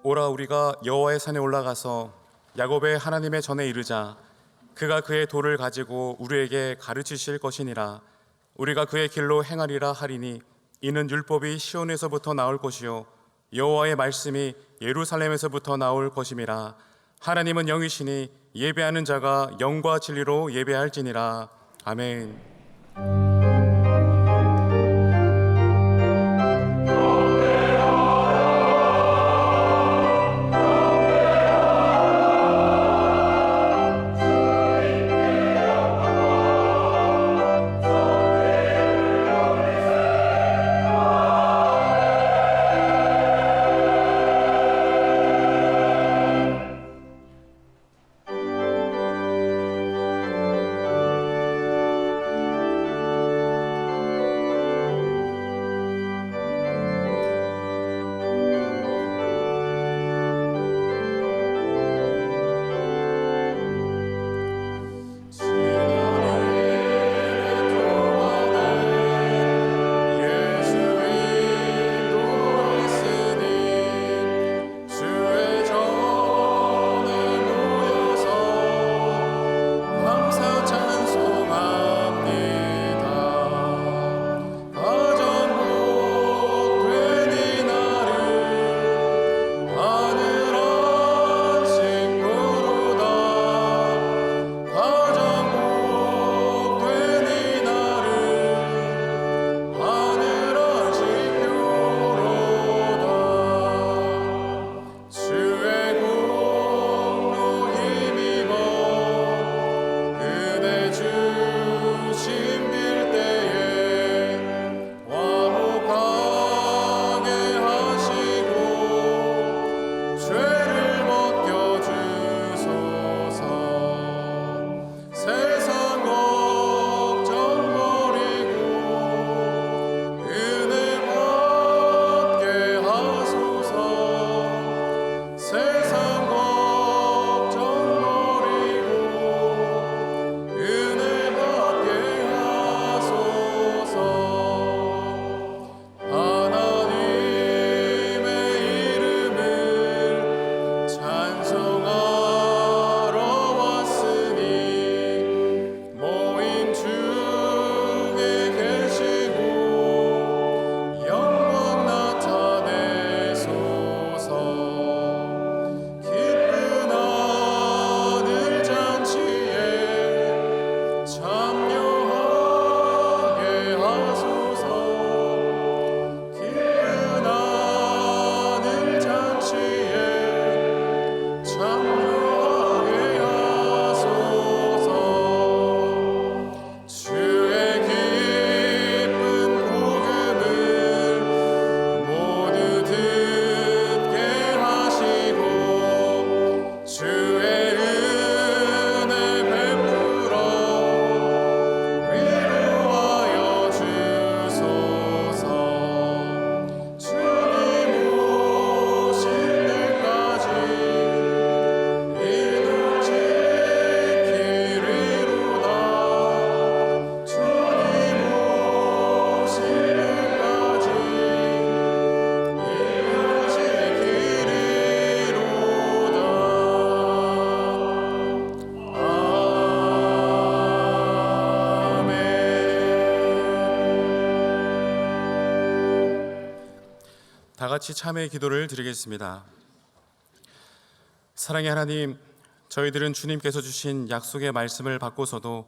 오라 우리가 여호와의 산에 올라가서 야곱의 하나님의 전에 이르자. 그가 그의 도를 가지고 우리에게 가르치실 것이니라. 우리가 그의 길로 행하리라 하리니 이는 율법이 시온에서부터 나올 것이요 여호와의 말씀이 예루살렘에서부터 나올 것임이라. 하나님은 영이시니 예배하는 자가 영과 진리로 예배할지니라. 아멘. 다 같이 참회의 기도를 드리겠습니다. 사랑의 하나님, 저희들은 주님께서 주신 약속의 말씀을 받고서도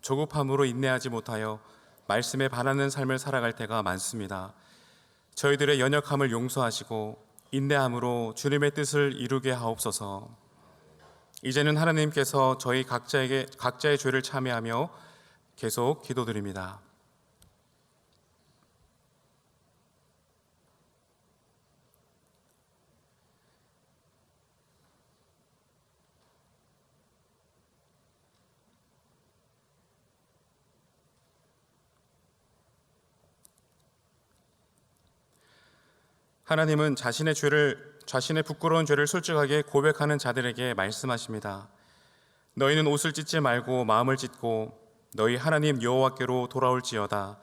조급함으로 인내하지 못하여 말씀에 반하는 삶을 살아갈 때가 많습니다. 저희들의 연약함을 용서하시고 인내함으로 주님의 뜻을 이루게 하옵소서. 이제는 하나님께서 저희 각자의 죄를 참회하며 계속 기도드립니다. 하나님은 자신의 부끄러운 죄를 솔직하게 고백하는 자들에게 말씀하십니다. 너희는 옷을 찢지 말고 마음을 찢고 너희 하나님 여호와께로 돌아올지어다.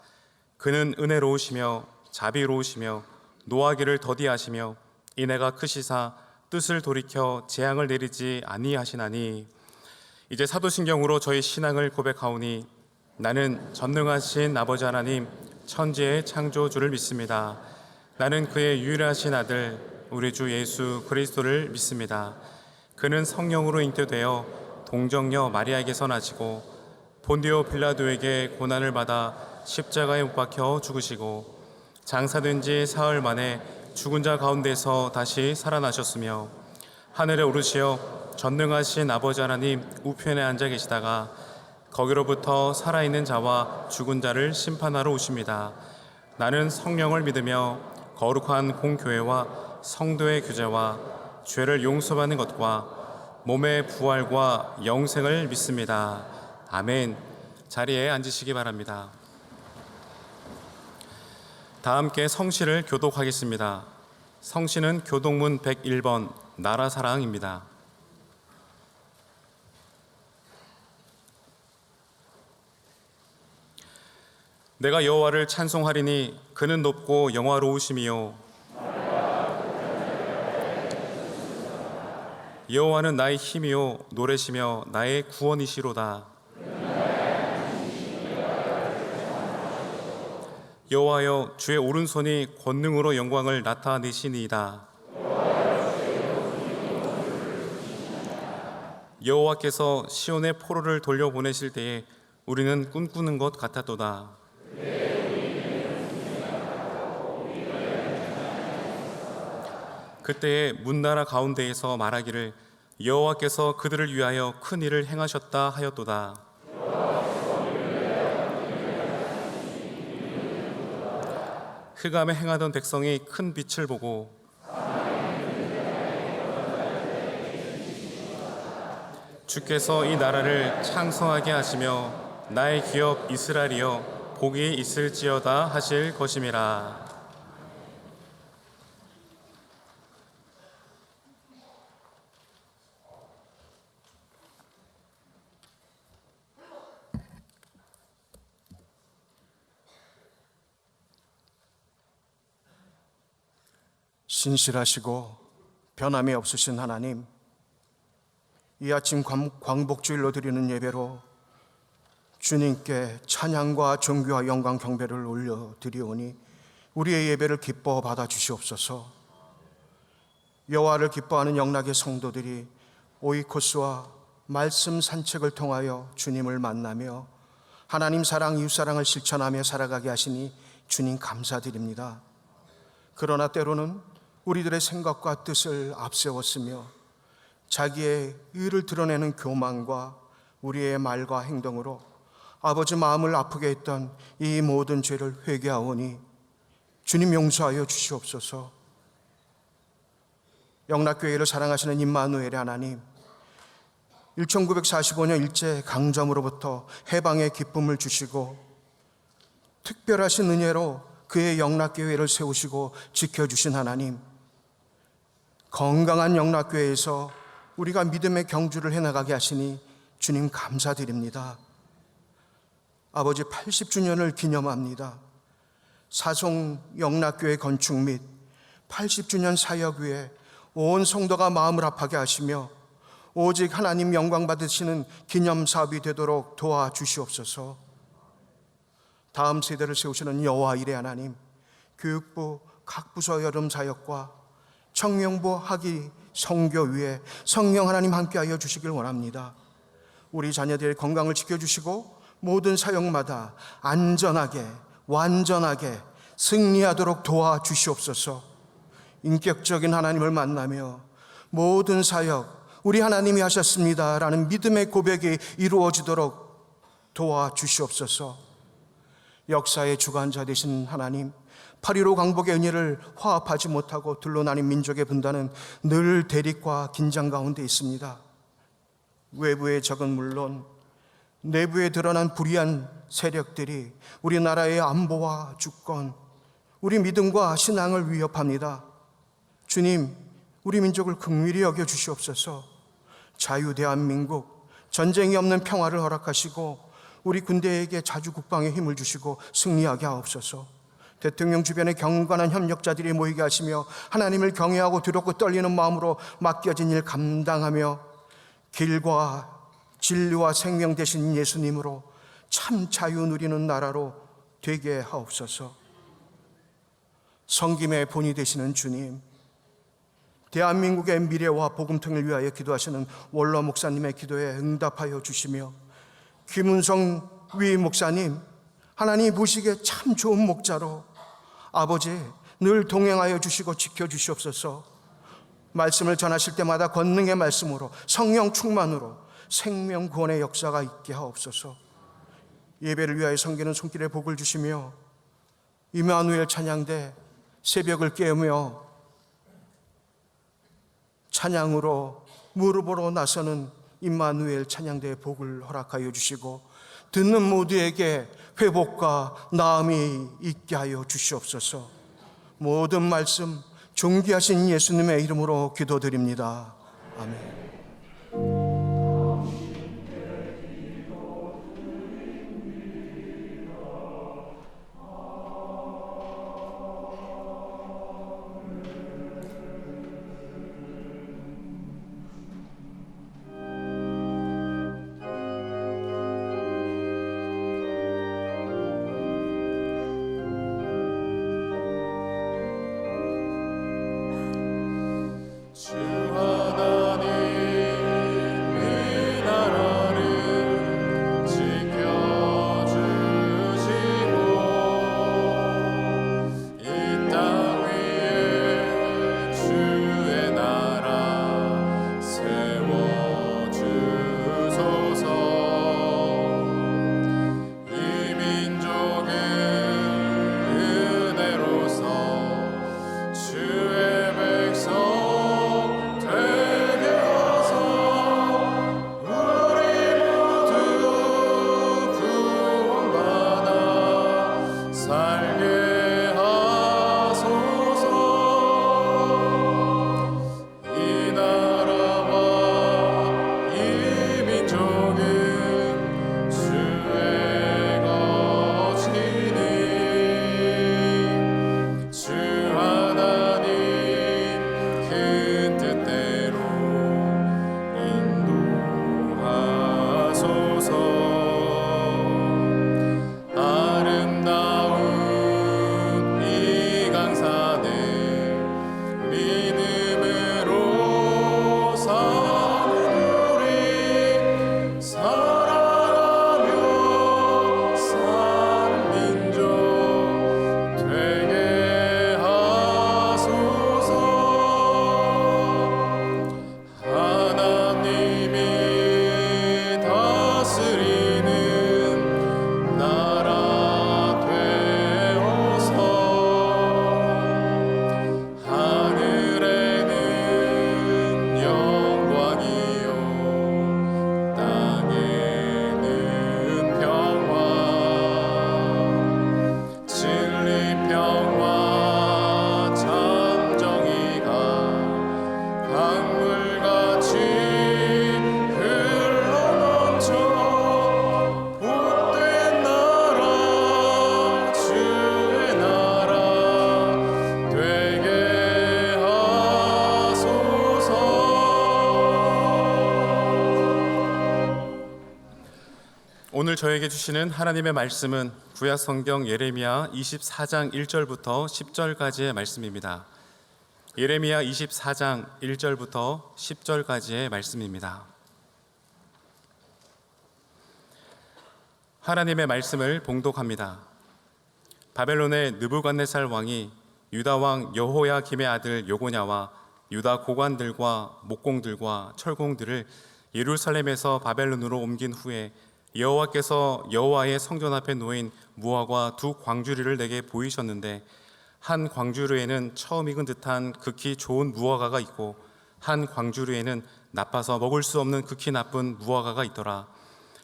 그는 은혜로우시며 자비로우시며 노하기를 더디하시며 인애가 크시사 뜻을 돌이켜 재앙을 내리지 아니하시나니 이제 사도신경으로 저희 신앙을 고백하오니 나는 전능하신 아버지 하나님 천지의 창조주를 믿습니다. 나는 그의 유일하신 아들 우리 주 예수 그리스도를 믿습니다. 그는 성령으로 잉태되어 동정녀 마리아에게서 나시고 본디오 빌라도에게 고난을 받아 십자가에 못 박혀 죽으시고 장사된 지 사흘 만에 죽은 자 가운데서 다시 살아나셨으며 하늘에 오르시어 전능하신 아버지 하나님 우편에 앉아 계시다가 거기로부터 살아있는 자와 죽은 자를 심판하러 오십니다. 나는 성령을 믿으며 거룩한 공교회와 성도의 교제와 죄를 용서받는 것과 몸의 부활과 영생을 믿습니다. 아멘. 자리에 앉으시기 바랍니다. 다 함께 성시를 교독하겠습니다. 성시는 교독문 101번 나라사랑입니다. 내가 여호와를 찬송하리니 그는 높고 영화로우심이요 여호와는 나의 힘이요 노래시며 나의 구원이시로다. 여호와여 주의 오른손이 권능으로 영광을 나타내시니이다. 여호와께서 시온의 포로를 돌려보내실 때에 우리는 꿈꾸는 것 같았도다. 그때에 문나라 가운데에서 말하기를 여호와께서 그들을 위하여 큰 일을 행하셨다 하였도다. 흑암에 행하던 백성이 큰 빛을 보고 주께서 이 나라를 창성하게 하시며 나의 기업 이스라엘이여 복이 있을지어다 하실 것임이라. 신실하시고 변함이 없으신 하나님, 이 아침 광복주일로 드리는 예배로 주님께 찬양과 존귀와 영광 경배를 올려드리오니 우리의 예배를 기뻐 받아주시옵소서. 여호와를 기뻐하는 영락의 성도들이 오이코스와 말씀 산책을 통하여 주님을 만나며 하나님 사랑, 이웃사랑을 실천하며 살아가게 하시니 주님 감사드립니다. 그러나 때로는 우리들의 생각과 뜻을 앞세웠으며 자기의 의를 드러내는 교만과 우리의 말과 행동으로 아버지 마음을 아프게 했던 이 모든 죄를 회개하오니 주님 용서하여 주시옵소서. 영락교회를 사랑하시는 임마누엘의 하나님, 1945년 일제 강점으로부터 해방의 기쁨을 주시고 특별하신 은혜로 그의 영락교회를 세우시고 지켜주신 하나님, 건강한 영락교회에서 우리가 믿음의 경주를 해나가게 하시니 주님 감사드립니다. 아버지 80주년을 기념합니다. 사송 영락교회 건축 및 80주년 사역 위에 온 성도가 마음을 합하게 하시며 오직 하나님 영광 받으시는 기념사업이 되도록 도와주시옵소서. 다음 세대를 세우시는 여호와 이레 하나님, 교육부 각 부서 여름 사역과 청명부 학위 성교위에 성령 하나님 함께하여 주시길 원합니다. 우리 자녀들의 건강을 지켜주시고 모든 사역마다 안전하게 완전하게 승리하도록 도와주시옵소서. 인격적인 하나님을 만나며 모든 사역 우리 하나님이 하셨습니다라는 믿음의 고백이 이루어지도록 도와주시옵소서. 역사의 주관자 되신 하나님, 8.15 광복의 은혜를 화합하지 못하고 둘로 나뉜 민족의 분단은 늘 대립과 긴장 가운데 있습니다. 외부의 적은 물론 내부에 드러난 불의한 세력들이 우리나라의 안보와 주권, 우리 믿음과 신앙을 위협합니다. 주님, 우리 민족을 긍휼히 여겨 주시옵소서. 자유 대한민국, 전쟁이 없는 평화를 허락하시고 우리 군대에게 자주 국방의 힘을 주시고 승리하게 하옵소서. 대통령 주변에 경건한 협력자들이 모이게 하시며 하나님을 경외하고 두렵고 떨리는 마음으로 맡겨진 일 감당하며 길과 진리와 생명 되신 예수님으로 참 자유 누리는 나라로 되게 하옵소서. 성김의 본이 되시는 주님, 대한민국의 미래와 복음통일을 위하여 기도하시는 원로 목사님의 기도에 응답하여 주시며 김은성 위 목사님, 하나님 보시기에 참 좋은 목자로 아버지 늘 동행하여 주시고 지켜주시옵소서. 말씀을 전하실 때마다 권능의 말씀으로 성령 충만으로 생명 구원의 역사가 있게 하옵소서. 예배를 위하여 섬기는 손길에 복을 주시며 임마누엘 찬양대 새벽을 깨우며 찬양으로 무릎으로 나서는 임마누엘 찬양대의 복을 허락하여 주시고 듣는 모두에게 회복과 나음이 있게 하여 주시옵소서. 모든 말씀 존귀하신 예수님의 이름으로 기도드립니다. 아멘. 오늘 저에게 주시는 하나님의 말씀은 구약 성경 예레미야 24장 1절부터 10절까지의 말씀입니다. 예레미야 24장 1절부터 10절까지의 말씀입니다. 하나님의 말씀을 봉독합니다. 바벨론의 느부갓네살 왕이 유다 왕 여호야김의 아들 요고냐와 유다 고관들과 목공들과 철공들을 예루살렘에서 바벨론으로 옮긴 후에 여호와께서 여호와의 성전 앞에 놓인 무화과 두 광주리를 내게 보이셨는데 한 광주리에는 처음 익은 듯한 극히 좋은 무화과가 있고 한 광주리에는 나빠서 먹을 수 없는 극히 나쁜 무화과가 있더라.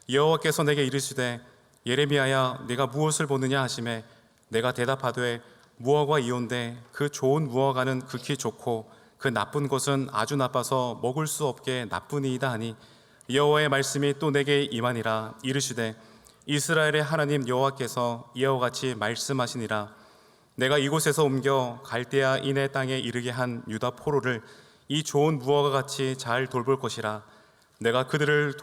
여호와께서 내게 이르시되 예레미야야 네가 무엇을 보느냐 하시매 내가 대답하되 무화과이온데 그 좋은 무화과는 극히 좋고 그 나쁜 것은 아주 나빠서 먹을 수 없게 나쁘니이다 하니 여호와의 말씀이 또 내게 임하니라. 이르시되 이스라엘의 하나님 여호와께서 이와 같이 말씀하시니라. 내가 이곳에서 옮겨 갈대아 인의 땅에 이르게 한 유다 포로를 이 좋은 무화과 같이 잘 돌볼 것이라. 내가 그들을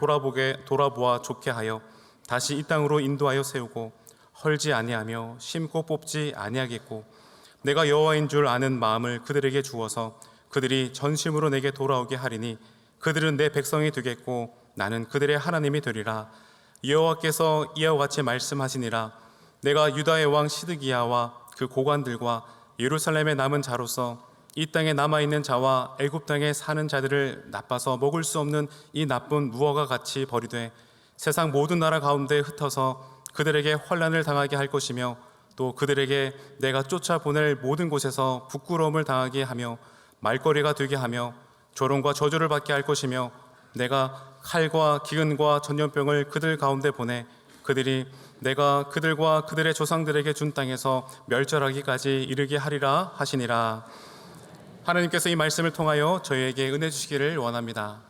돌아보아 좋게 하여 다시 이 땅으로 인도하여 세우고 헐지 아니하며 심고 뽑지 아니하겠고, 내가 여호와인 줄 아는 마음을 그들에게 주어서 그들이 전심으로 내게 돌아오게 하리니 그들은 내 백성이 되겠고 나는 그들의 하나님이 되리라. 여호와께서 이와 같이 말씀하시니라. 내가 유다의 왕 시드기야와 그 고관들과 예루살렘에 남은 자로서 이 땅에 남아있는 자와 애굽 땅에 사는 자들을 나빠서 먹을 수 없는 이 나쁜 무화과 같이 버리되 세상 모든 나라 가운데 흩어서 그들에게 환난을 당하게 할 것이며, 또 그들에게 내가 쫓아보낼 모든 곳에서 부끄러움을 당하게 하며 말거리가 되게 하며 조롱과 저주를 받게 할 것이며, 내가 칼과 기근과 전염병을 그들 가운데 보내 그들이 내가 그들과 그들의 조상들에게 준 땅에서 멸절하기까지 이르게 하리라 하시니라. 하나님께서 이 말씀을 통하여 저희에게 은혜 주시기를 원합니다.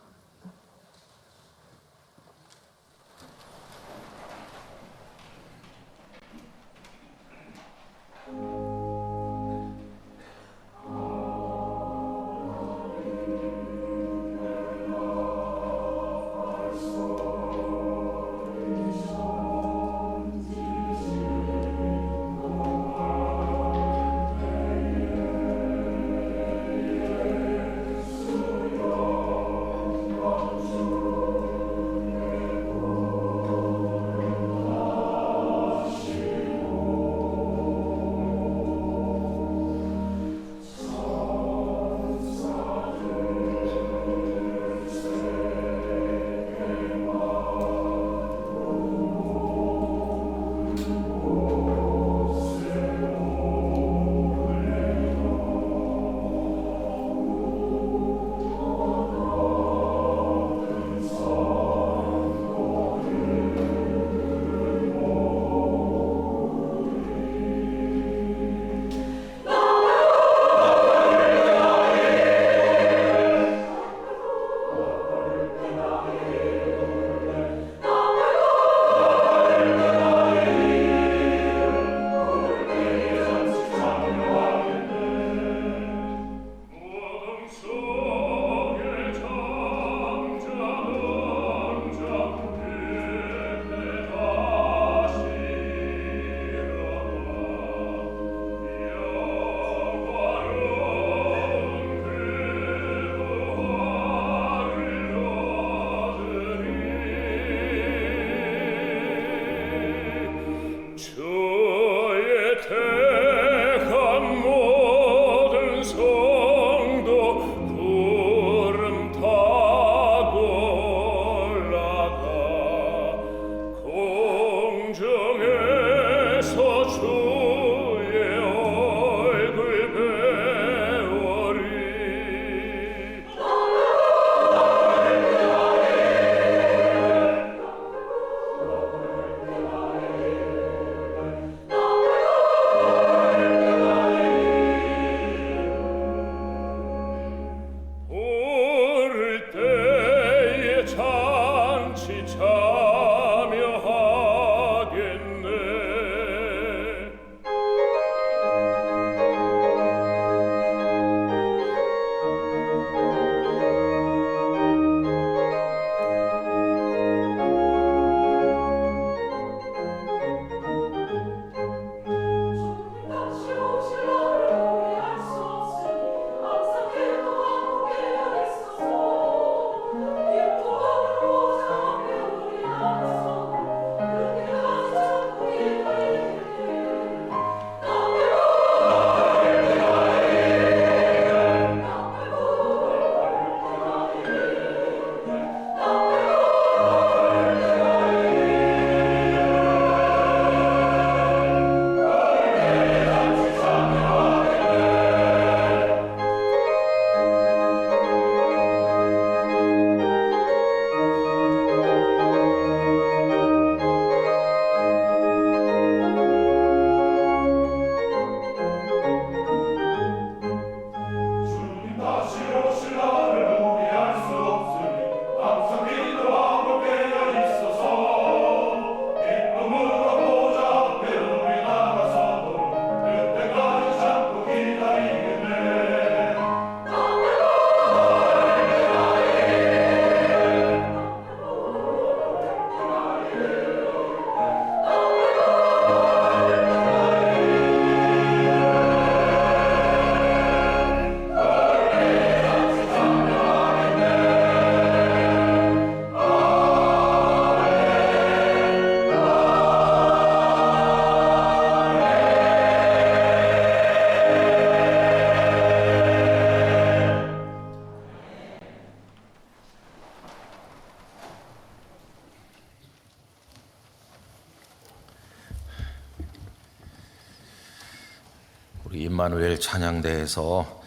임마누엘 찬양대에서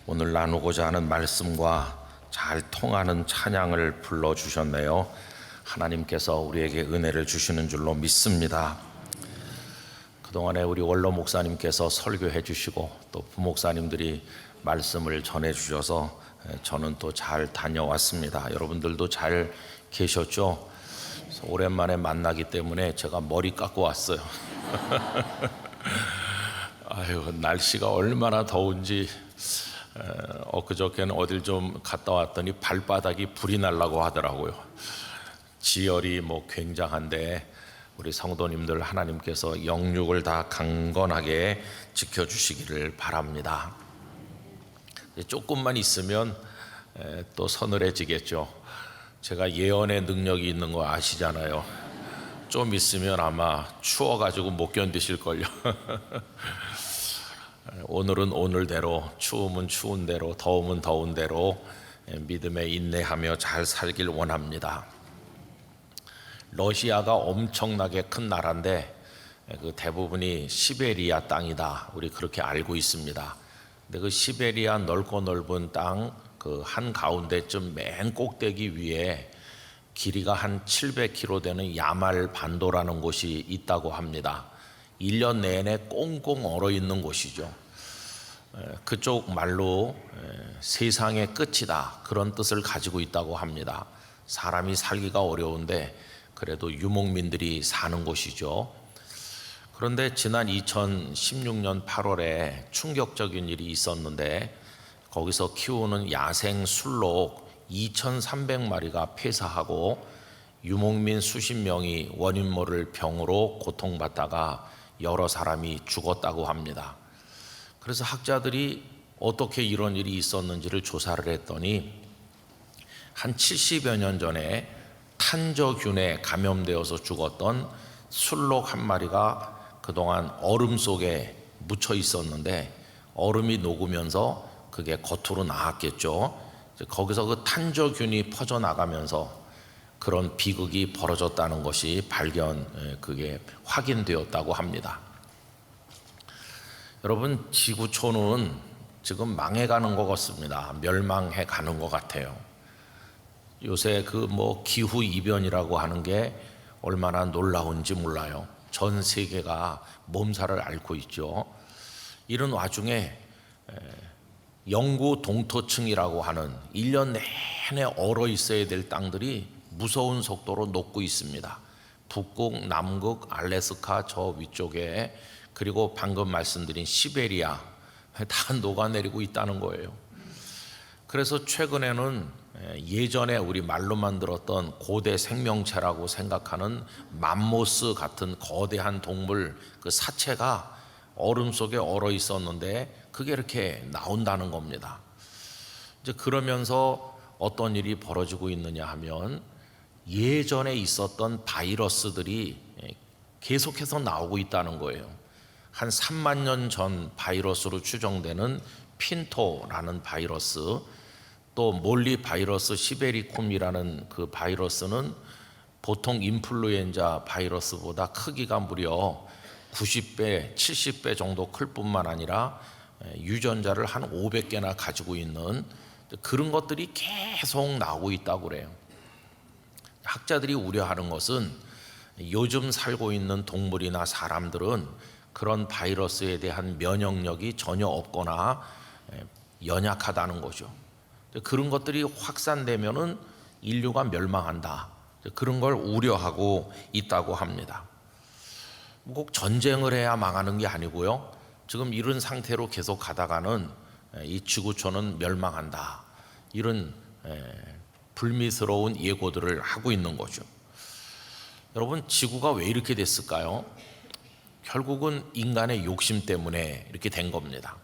오늘 나누고자 하는 말씀과 잘 통하는 찬양을 불러주셨네요. 하나님께서 우리에게 은혜를 주시는 줄로 믿습니다. 그동안에 우리 원로 목사님께서 설교해 주시고 또 부목사님들이 말씀을 전해 주셔서 저는 또 잘 다녀왔습니다. 여러분들도 잘 계셨죠? 그래서 오랜만에 만나기 때문에 제가 머리 깎고 왔어요. 아유, 날씨가 얼마나 더운지 엊그저께는 어딜 좀 갔다 왔더니 발바닥이 불이 날라고 하더라고요. 지열이 굉장한데 우리 성도님들 하나님께서 영육을 다 강건하게 지켜주시기를 바랍니다. 조금만 있으면 또 서늘해지겠죠. 제가 예언의 능력이 있는 거 아시잖아요. 좀 있으면 아마 추워가지고 못 견디실걸요. 오늘은 오늘대로, 추우면 추운 대로, 더우면 더운 대로 믿음에 인내하며 잘 살길 원합니다. 러시아가 엄청나게 큰 나라인데 그 대부분이 시베리아 땅이다. 우리 그렇게 알고 있습니다. 근데 그 시베리아 넓고 넓은 땅 그 한 가운데쯤 맨 꼭대기 위에 길이가 한 700km 되는 야말 반도라는 곳이 있다고 합니다. 1년 내내 꽁꽁 얼어 있는 곳이죠. 그쪽 말로 세상의 끝이다 그런 뜻을 가지고 있다고 합니다. 사람이 살기가 어려운데 그래도 유목민들이 사는 곳이죠. 그런데 지난 2016년 8월에 충격적인 일이 있었는데 거기서 키우는 야생 술록 2,300마리가 폐사하고 유목민 수십 명이 원인 모를 병으로 고통받다가 여러 사람이 죽었다고 합니다. 그래서 학자들이 어떻게 이런 일이 있었는지를 조사를 했더니 한 70여 년 전에 탄저균에 감염되어서 죽었던 술록 한 마리가 그동안 얼음 속에 묻혀 있었는데 얼음이 녹으면서 그게 겉으로 나왔겠죠. 거기서 그 탄저균이 퍼져나가면서 그런 비극이 벌어졌다는 것이 그게 확인되었다고 합니다. 여러분, 지구촌은 지금 망해가는 것 같습니다. 멸망해 가는 것 같아요. 요새 기후 이변이라고 하는 게 얼마나 놀라운지 몰라요. 전 세계가 몸살을 앓고 있죠. 이런 와중에 영구 동토층이라고 하는 1년 내내 얼어 있어야 될 땅들이 무서운 속도로 녹고 있습니다. 북극, 남극, 알래스카 저 위쪽에 그리고 방금 말씀드린 시베리아 다 녹아내리고 있다는 거예요. 그래서 최근에는 예전에 우리 말로만 들었던 고대 생명체라고 생각하는 맘모스 같은 거대한 동물 그 사체가 얼음 속에 얼어 있었는데 그게 이렇게 나온다는 겁니다. 이제 그러면서 어떤 일이 벌어지고 있느냐 하면 예전에 있었던 바이러스들이 계속해서 나오고 있다는 거예요. 한 3만 년 전 바이러스로 추정되는 핀토라는 바이러스, 또 몰리 바이러스 시베리콤이라는 그 바이러스는 보통 인플루엔자 바이러스보다 크기가 무려 90배, 70배 정도 클 뿐만 아니라 유전자를 한 500개나 가지고 있는 그런 것들이 계속 나오고 있다고 그래요. 학자들이 우려하는 것은 요즘 살고 있는 동물이나 사람들은 그런 바이러스에 대한 면역력이 전혀 없거나 연약하다는 거죠. 그런 것들이 확산되면은 인류가 멸망한다. 그런 걸 우려하고 있다고 합니다. 꼭 전쟁을 해야 망하는 게 아니고요. 지금 이런 상태로 계속 가다가는 이 지구촌은 멸망한다. 이런 불미스러운 예고들을 하고 있는 거죠. 여러분, 지구가 왜 이렇게 됐을까요? 결국은 인간의 욕심 때문에 이렇게 된 겁니다.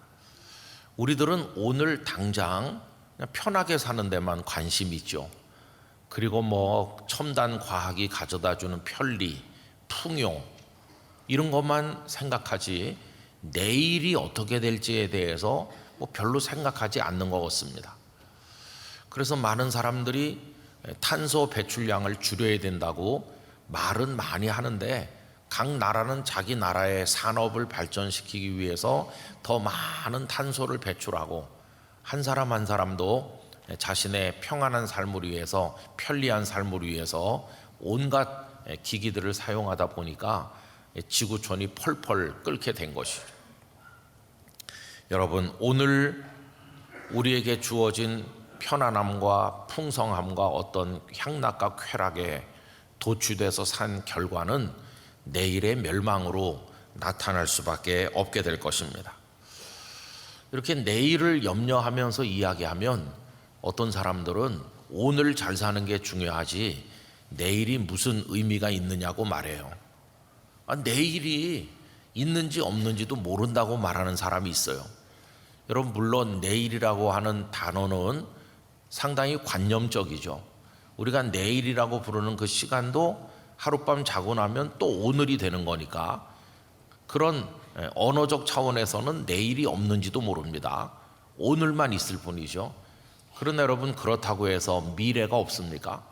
우리들은 오늘 당장 그냥 편하게 사는 데만 관심이 있죠. 그리고 첨단 과학이 가져다주는 편리, 풍요 이런 것만 생각하지 내일이 어떻게 될지에 대해서 별로 생각하지 않는 것 같습니다. 그래서 많은 사람들이 탄소 배출량을 줄여야 된다고 말은 많이 하는데 각 나라는 자기 나라의 산업을 발전시키기 위해서 더 많은 탄소를 배출하고 한 사람 한 사람도 자신의 평안한 삶을 위해서 편리한 삶을 위해서 온갖 기기들을 사용하다 보니까 지구촌이 펄펄 끓게 된 것이죠. 여러분, 오늘 우리에게 주어진 편안함과 풍성함과 어떤 향락과 쾌락에 도취돼서 산 결과는 내일의 멸망으로 나타날 수밖에 없게 될 것입니다. 이렇게 내일을 염려하면서 이야기하면 어떤 사람들은 오늘 잘 사는 게 중요하지 내일이 무슨 의미가 있느냐고 말해요. 내일이 있는지 없는지도 모른다고 말하는 사람이 있어요. 여러분, 물론 내일이라고 하는 단어는 상당히 관념적이죠. 우리가 내일이라고 부르는 그 시간도 하룻밤 자고 나면 또 오늘이 되는 거니까 그런 언어적 차원에서는 내일이 없는지도 모릅니다. 오늘만 있을 뿐이죠. 그러나 여러분, 그렇다고 해서 미래가 없습니까?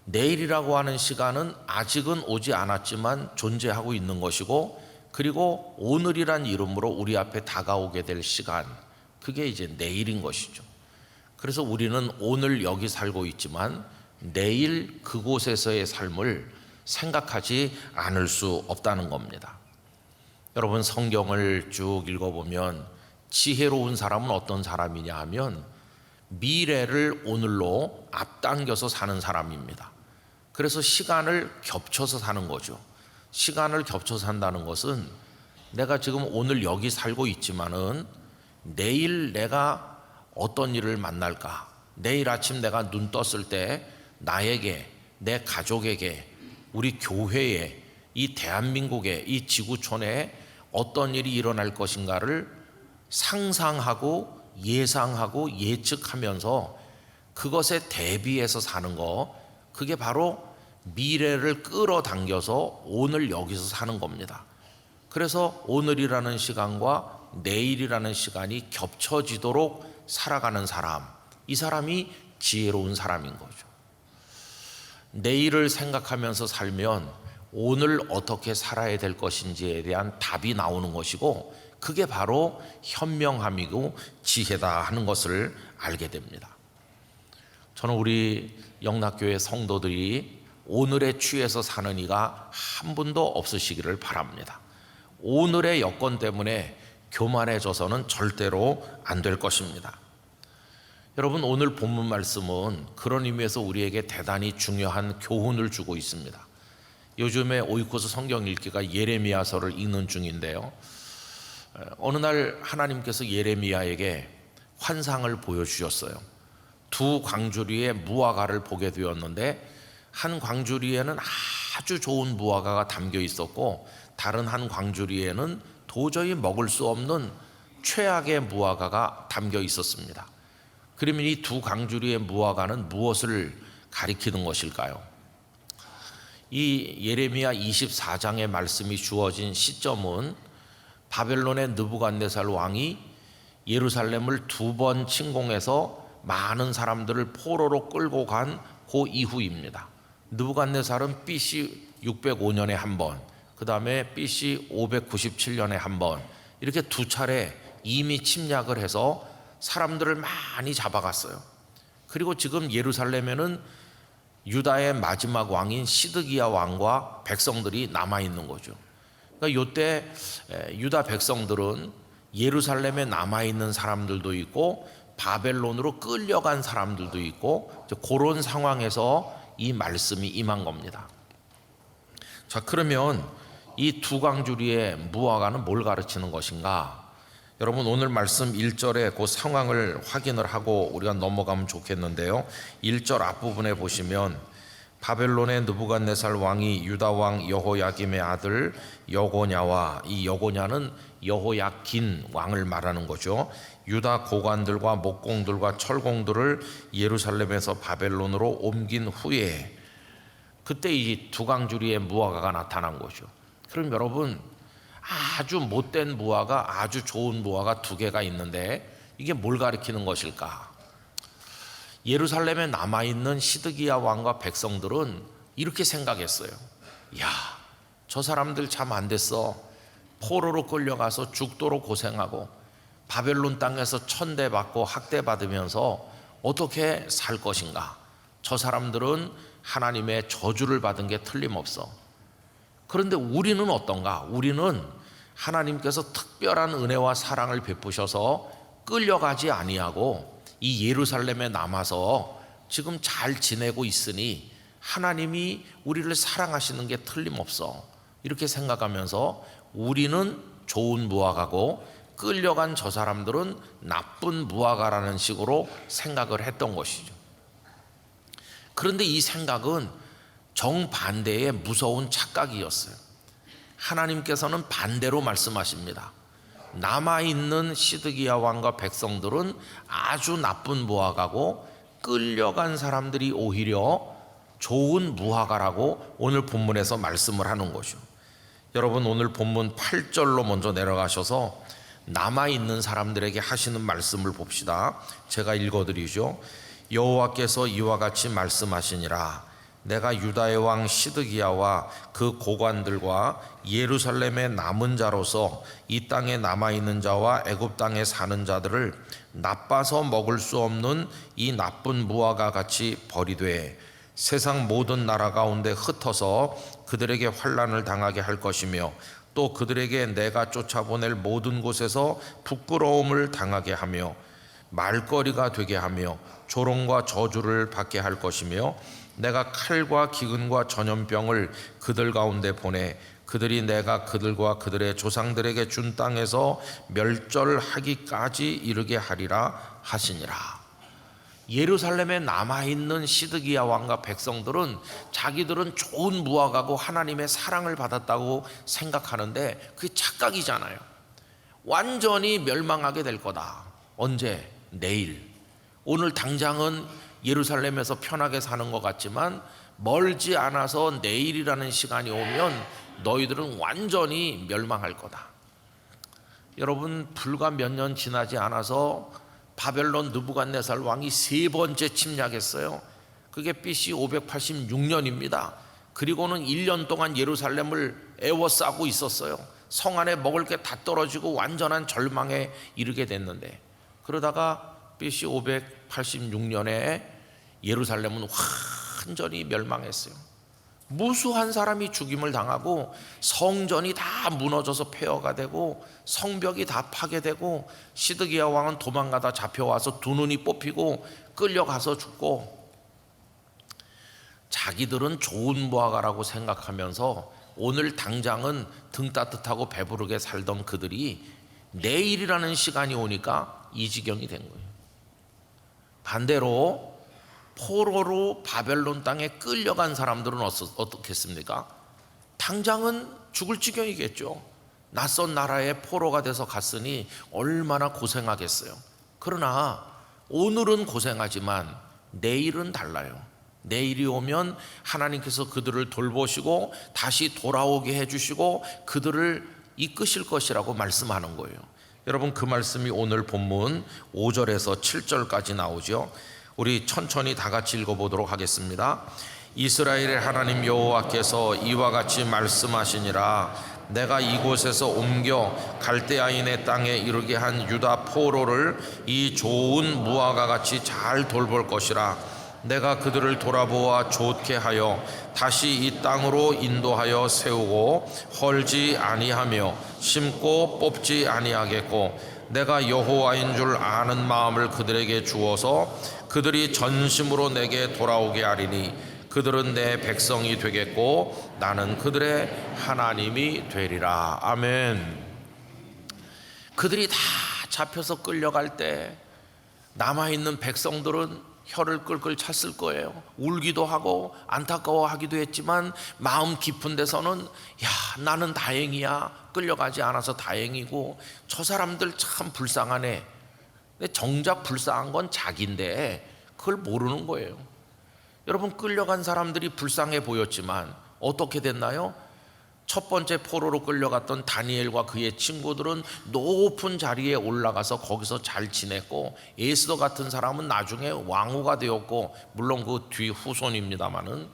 내일이라고 하는 시간은 아직은 오지 않았지만 존재하고 있는 것이고, 그리고 오늘이란 이름으로 우리 앞에 다가오게 될 시간, 그게 이제 내일인 것이죠. 그래서 우리는 오늘 여기 살고 있지만 내일 그곳에서의 삶을 생각하지 않을 수 없다는 겁니다. 여러분, 성경을 쭉 읽어보면 지혜로운 사람은 어떤 사람이냐 하면 미래를 오늘로 앞당겨서 사는 사람입니다. 그래서 시간을 겹쳐서 사는 거죠. 시간을 겹쳐서 산다는 것은 내가 지금 오늘 여기 살고 있지만은 내일 내가 어떤 일을 만날까, 내일 아침 내가 눈 떴을 때 나에게, 내 가족에게, 우리 교회에, 이 대한민국에, 이 지구촌에 어떤 일이 일어날 것인가를 상상하고 예상하고 예측하면서 그것에 대비해서 사는 거, 그게 바로 미래를 끌어당겨서 오늘 여기서 사는 겁니다. 그래서 오늘이라는 시간과 내일이라는 시간이 겹쳐지도록 살아가는 사람, 이 사람이 지혜로운 사람인 거죠. 내일을 생각하면서 살면 오늘 어떻게 살아야 될 것인지에 대한 답이 나오는 것이고, 그게 바로 현명함이고 지혜다 하는 것을 알게 됩니다. 저는 우리 영락교회 성도들이 오늘에 취해서 사는 이가 한 분도 없으시기를 바랍니다. 오늘의 여건 때문에 교만해져서는 절대로 안 될 것입니다. 여러분, 오늘 본문 말씀은 그런 의미에서 우리에게 대단히 중요한 교훈을 주고 있습니다. 요즘에 오이코스 성경 읽기가 예레미야서를 읽는 중인데요, 어느 날 하나님께서 예레미야에게 환상을 보여주셨어요. 두 광주리의 무화과를 보게 되었는데 한 광주리에는 아주 좋은 무화과가 담겨 있었고 다른 한 광주리에는 도저히 먹을 수 없는 최악의 무화과가 담겨 있었습니다. 그러면 이 두 광주리의 무화과는 무엇을 가리키는 것일까요? 이 예레미야 24장의 말씀이 주어진 시점은 바벨론의 느부갓네살 왕이 예루살렘을 2번 침공해서 많은 사람들을 포로로 끌고 간 그 이후입니다. 느부갓네살은 BC 605년에 한 번, 그 다음에 BC 597년에 한 번, 이렇게 두 차례 이미 침략을 해서 사람들을 많이 잡아갔어요. 그리고 지금 예루살렘에는 유다의 마지막 왕인 시드기야 왕과 백성들이 남아있는 거죠. 그러니까 이때 유다 백성들은 예루살렘에 남아있는 사람들도 있고 바벨론으로 끌려간 사람들도 있고, 그런 상황에서 이 말씀이 임한 겁니다. 자, 그러면 이 두 광주리의 무화과는 뭘 가르치는 것인가? 여러분, 오늘 말씀 1절에 그 상황을 확인을 하고 우리가 넘어가면 좋겠는데요, 1절 앞부분에 보시면 바벨론의 느부갓네살 왕이 유다 왕 여호야김의 아들 여고냐와, 이 여고냐는 여호야긴 왕을 말하는 거죠, 유다 고관들과 목공들과 철공들을 예루살렘에서 바벨론으로 옮긴 후에, 그때 이 두 광주리의 무화과가 나타난 거죠. 그럼 여러분, 아주 못된 무화과, 아주 좋은 무화과 두 개가 있는데 이게 뭘 가리키는 것일까? 예루살렘에 남아있는 시드기야 왕과 백성들은 이렇게 생각했어요. 야, 저 사람들 참 안 됐어. 포로로 끌려가서 죽도록 고생하고 바벨론 땅에서 천대받고 학대받으면서 어떻게 살 것인가. 저 사람들은 하나님의 저주를 받은 게 틀림없어. 그런데 우리는 어떤가? 우리는 하나님께서 특별한 은혜와 사랑을 베푸셔서 끌려가지 아니하고 이 예루살렘에 남아서 지금 잘 지내고 있으니 하나님이 우리를 사랑하시는 게 틀림없어. 이렇게 생각하면서 우리는 좋은 무화과고 끌려간 저 사람들은 나쁜 무화과라는 식으로 생각을 했던 것이죠. 그런데 이 생각은 정반대의 무서운 착각이었어요. 하나님께서는 반대로 말씀하십니다. 남아있는 시드기야 왕과 백성들은 아주 나쁜 무화과고 끌려간 사람들이 오히려 좋은 무화과라고 오늘 본문에서 말씀을 하는 거죠. 여러분, 오늘 본문 8절로 먼저 내려가셔서 남아있는 사람들에게 하시는 말씀을 봅시다. 제가 읽어드리죠. 여호와께서 이와 같이 말씀하시니라. 내가 유다의 왕 시드기야와 그 고관들과 예루살렘의 남은 자로서 이 땅에 남아있는 자와 애굽 땅에 사는 자들을 나빠서 먹을 수 없는 이 나쁜 무화과 같이 버리되 세상 모든 나라 가운데 흩어서 그들에게 환난을 당하게 할 것이며 또 그들에게 내가 쫓아보낼 모든 곳에서 부끄러움을 당하게 하며 말거리가 되게 하며 조롱과 저주를 받게 할 것이며 내가 칼과 기근과 전염병을 그들 가운데 보내 그들이 내가 그들과 그들의 조상들에게 준 땅에서 멸절하기까지 이르게 하리라 하시니라. 예루살렘에 남아있는 시드기야 왕과 백성들은 자기들은 좋은 무화과고 하나님의 사랑을 받았다고 생각하는데 그게 착각이잖아요. 완전히 멸망하게 될 거다. 언제? 내일. 오늘 당장은 예루살렘에서 편하게 사는 것 같지만 멀지 않아서 내일이라는 시간이 오면 너희들은 완전히 멸망할 거다. 여러분, 불과 몇 년 지나지 않아서 바벨론 느부갓네살 왕이 세 번째 침략했어요. 그게 BC 586년입니다. 그리고는 1년 동안 예루살렘을 에워싸고 있었어요. 성 안에 먹을 게 다 떨어지고 완전한 절망에 이르게 됐는데, 그러다가 BC 586년에 예루살렘은 완전히 멸망했어요. 무수한 사람이 죽임을 당하고 성전이 다 무너져서 폐허가 되고 성벽이 다 파괴되고 시드기야 왕은 도망가다 잡혀와서 두 눈이 뽑히고 끌려가서 죽고, 자기들은 좋은 무화과라고 생각하면서 오늘 당장은 등 따뜻하고 배부르게 살던 그들이 내일이라는 시간이 오니까 이 지경이 된 거예요. 반대로 포로로 바벨론 땅에 끌려간 사람들은 어떻겠습니까? 당장은 죽을 지경이겠죠. 낯선 나라에 포로가 돼서 갔으니 얼마나 고생하겠어요. 그러나 오늘은 고생하지만 내일은 달라요. 내일이 오면 하나님께서 그들을 돌보시고 다시 돌아오게 해주시고 그들을 이끄실 것이라고 말씀하는 거예요. 여러분, 그 말씀이 오늘 본문 5절에서 7절까지 나오죠. 우리 천천히 다 같이 읽어보도록 하겠습니다. 이스라엘의 하나님 여호와께서 이와 같이 말씀하시니라. 내가 이곳에서 옮겨 갈대아인의 땅에 이르게 한 유다 포로를 이 좋은 무화과 같이 잘 돌볼 것이라. 내가 그들을 돌아보아 좋게 하여 다시 이 땅으로 인도하여 세우고 헐지 아니하며 심고 뽑지 아니하겠고, 내가 여호와인 줄 아는 마음을 그들에게 주어서 그들이 전심으로 내게 돌아오게 하리니 그들은 내 백성이 되겠고 나는 그들의 하나님이 되리라. 아멘. 그들이 다 잡혀서 끌려갈 때 남아있는 백성들은 혀를 끌끌 찼을 거예요. 울기도 하고 안타까워하기도 했지만 마음 깊은 데서는 야, 나는 다행이야. 끌려가지 않아서 다행이고 저 사람들 참 불쌍하네. 근데 정작 불쌍한 건 자기인데 그걸 모르는 거예요. 여러분, 끌려간 사람들이 불쌍해 보였지만 어떻게 됐나요? 첫 번째 포로로 끌려갔던 다니엘과 그의 친구들은 높은 자리에 올라가서 거기서 잘 지냈고, 에스더 같은 사람은 나중에 왕후가 되었고, 물론 그 뒤 후손입니다마는,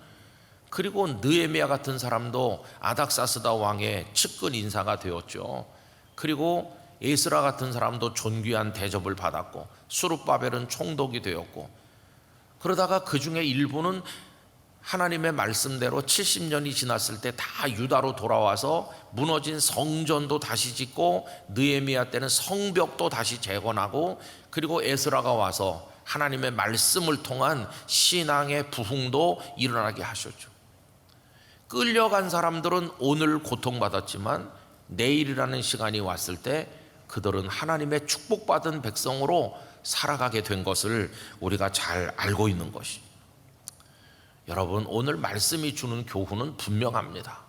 그리고 느헤미야 같은 사람도 아닥사스다 왕의 측근 인사가 되었죠. 그리고 에스라 같은 사람도 존귀한 대접을 받았고, 수룹바벨은 총독이 되었고, 그러다가 그 중에 일부는 하나님의 말씀대로 70년이 지났을 때 다 유다로 돌아와서 무너진 성전도 다시 짓고, 느헤미야 때는 성벽도 다시 재건하고, 그리고 에스라가 와서 하나님의 말씀을 통한 신앙의 부흥도 일어나게 하셨죠. 끌려간 사람들은 오늘 고통받았지만 내일이라는 시간이 왔을 때 그들은 하나님의 축복받은 백성으로 살아가게 된 것을 우리가 잘 알고 있는 것이. 여러분, 오늘 말씀이 주는 교훈은 분명합니다.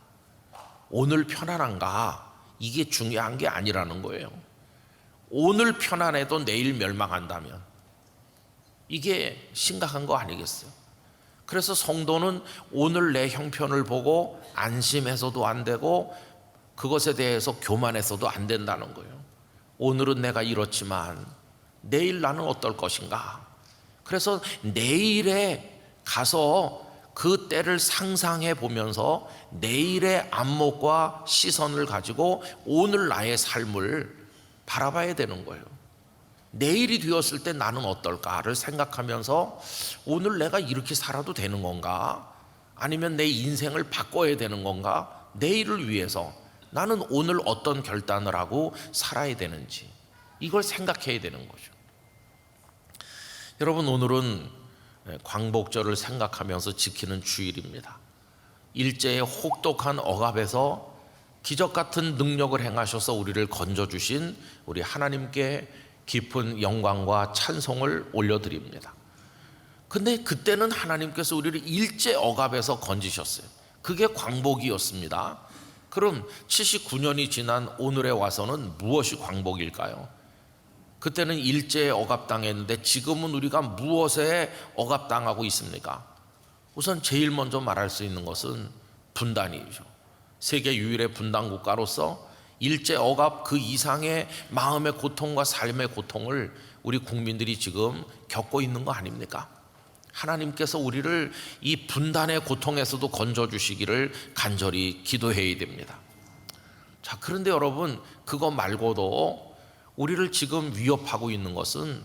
오늘 편안한가? 이게 중요한 게 아니라는 거예요. 오늘 편안해도 내일 멸망한다면 이게 심각한 거 아니겠어요? 그래서 성도는 오늘 내 형편을 보고 안심해서도 안 되고 그것에 대해서 교만해서도 안 된다는 거예요. 오늘은 내가 이렇지만 내일 나는 어떨 것인가? 그래서 내일에 가서 그 때를 상상해 보면서 내일의 안목과 시선을 가지고 오늘 나의 삶을 바라봐야 되는 거예요. 내일이 되었을 때 나는 어떨까를 생각하면서 오늘 내가 이렇게 살아도 되는 건가? 아니면 내 인생을 바꿔야 되는 건가? 내일을 위해서 나는 오늘 어떤 결단을 하고 살아야 되는지 이걸 생각해야 되는 거죠. 여러분, 오늘은 광복절을 생각하면서 지키는 주일입니다. 일제의 혹독한 억압에서 기적 같은 능력을 행하셔서 우리를 건져주신 우리 하나님께 깊은 영광과 찬송을 올려드립니다. 근데 그때는 하나님께서 우리를 일제 억압에서 건지셨어요. 그게 광복이었습니다. 그럼 79년이 지난 오늘에 와서는 무엇이 광복일까요? 그때는 일제에 억압당했는데 지금은 우리가 무엇에 억압당하고 있습니까? 우선 제일 먼저 말할 수 있는 것은 분단이죠. 세계 유일의 분단 국가로서 일제 억압 그 이상의 마음의 고통과 삶의 고통을 우리 국민들이 지금 겪고 있는 거 아닙니까? 하나님께서 우리를 이 분단의 고통에서도 건져주시기를 간절히 기도해야 됩니다. 자, 그런데 여러분, 그거 말고도 우리를 지금 위협하고 있는 것은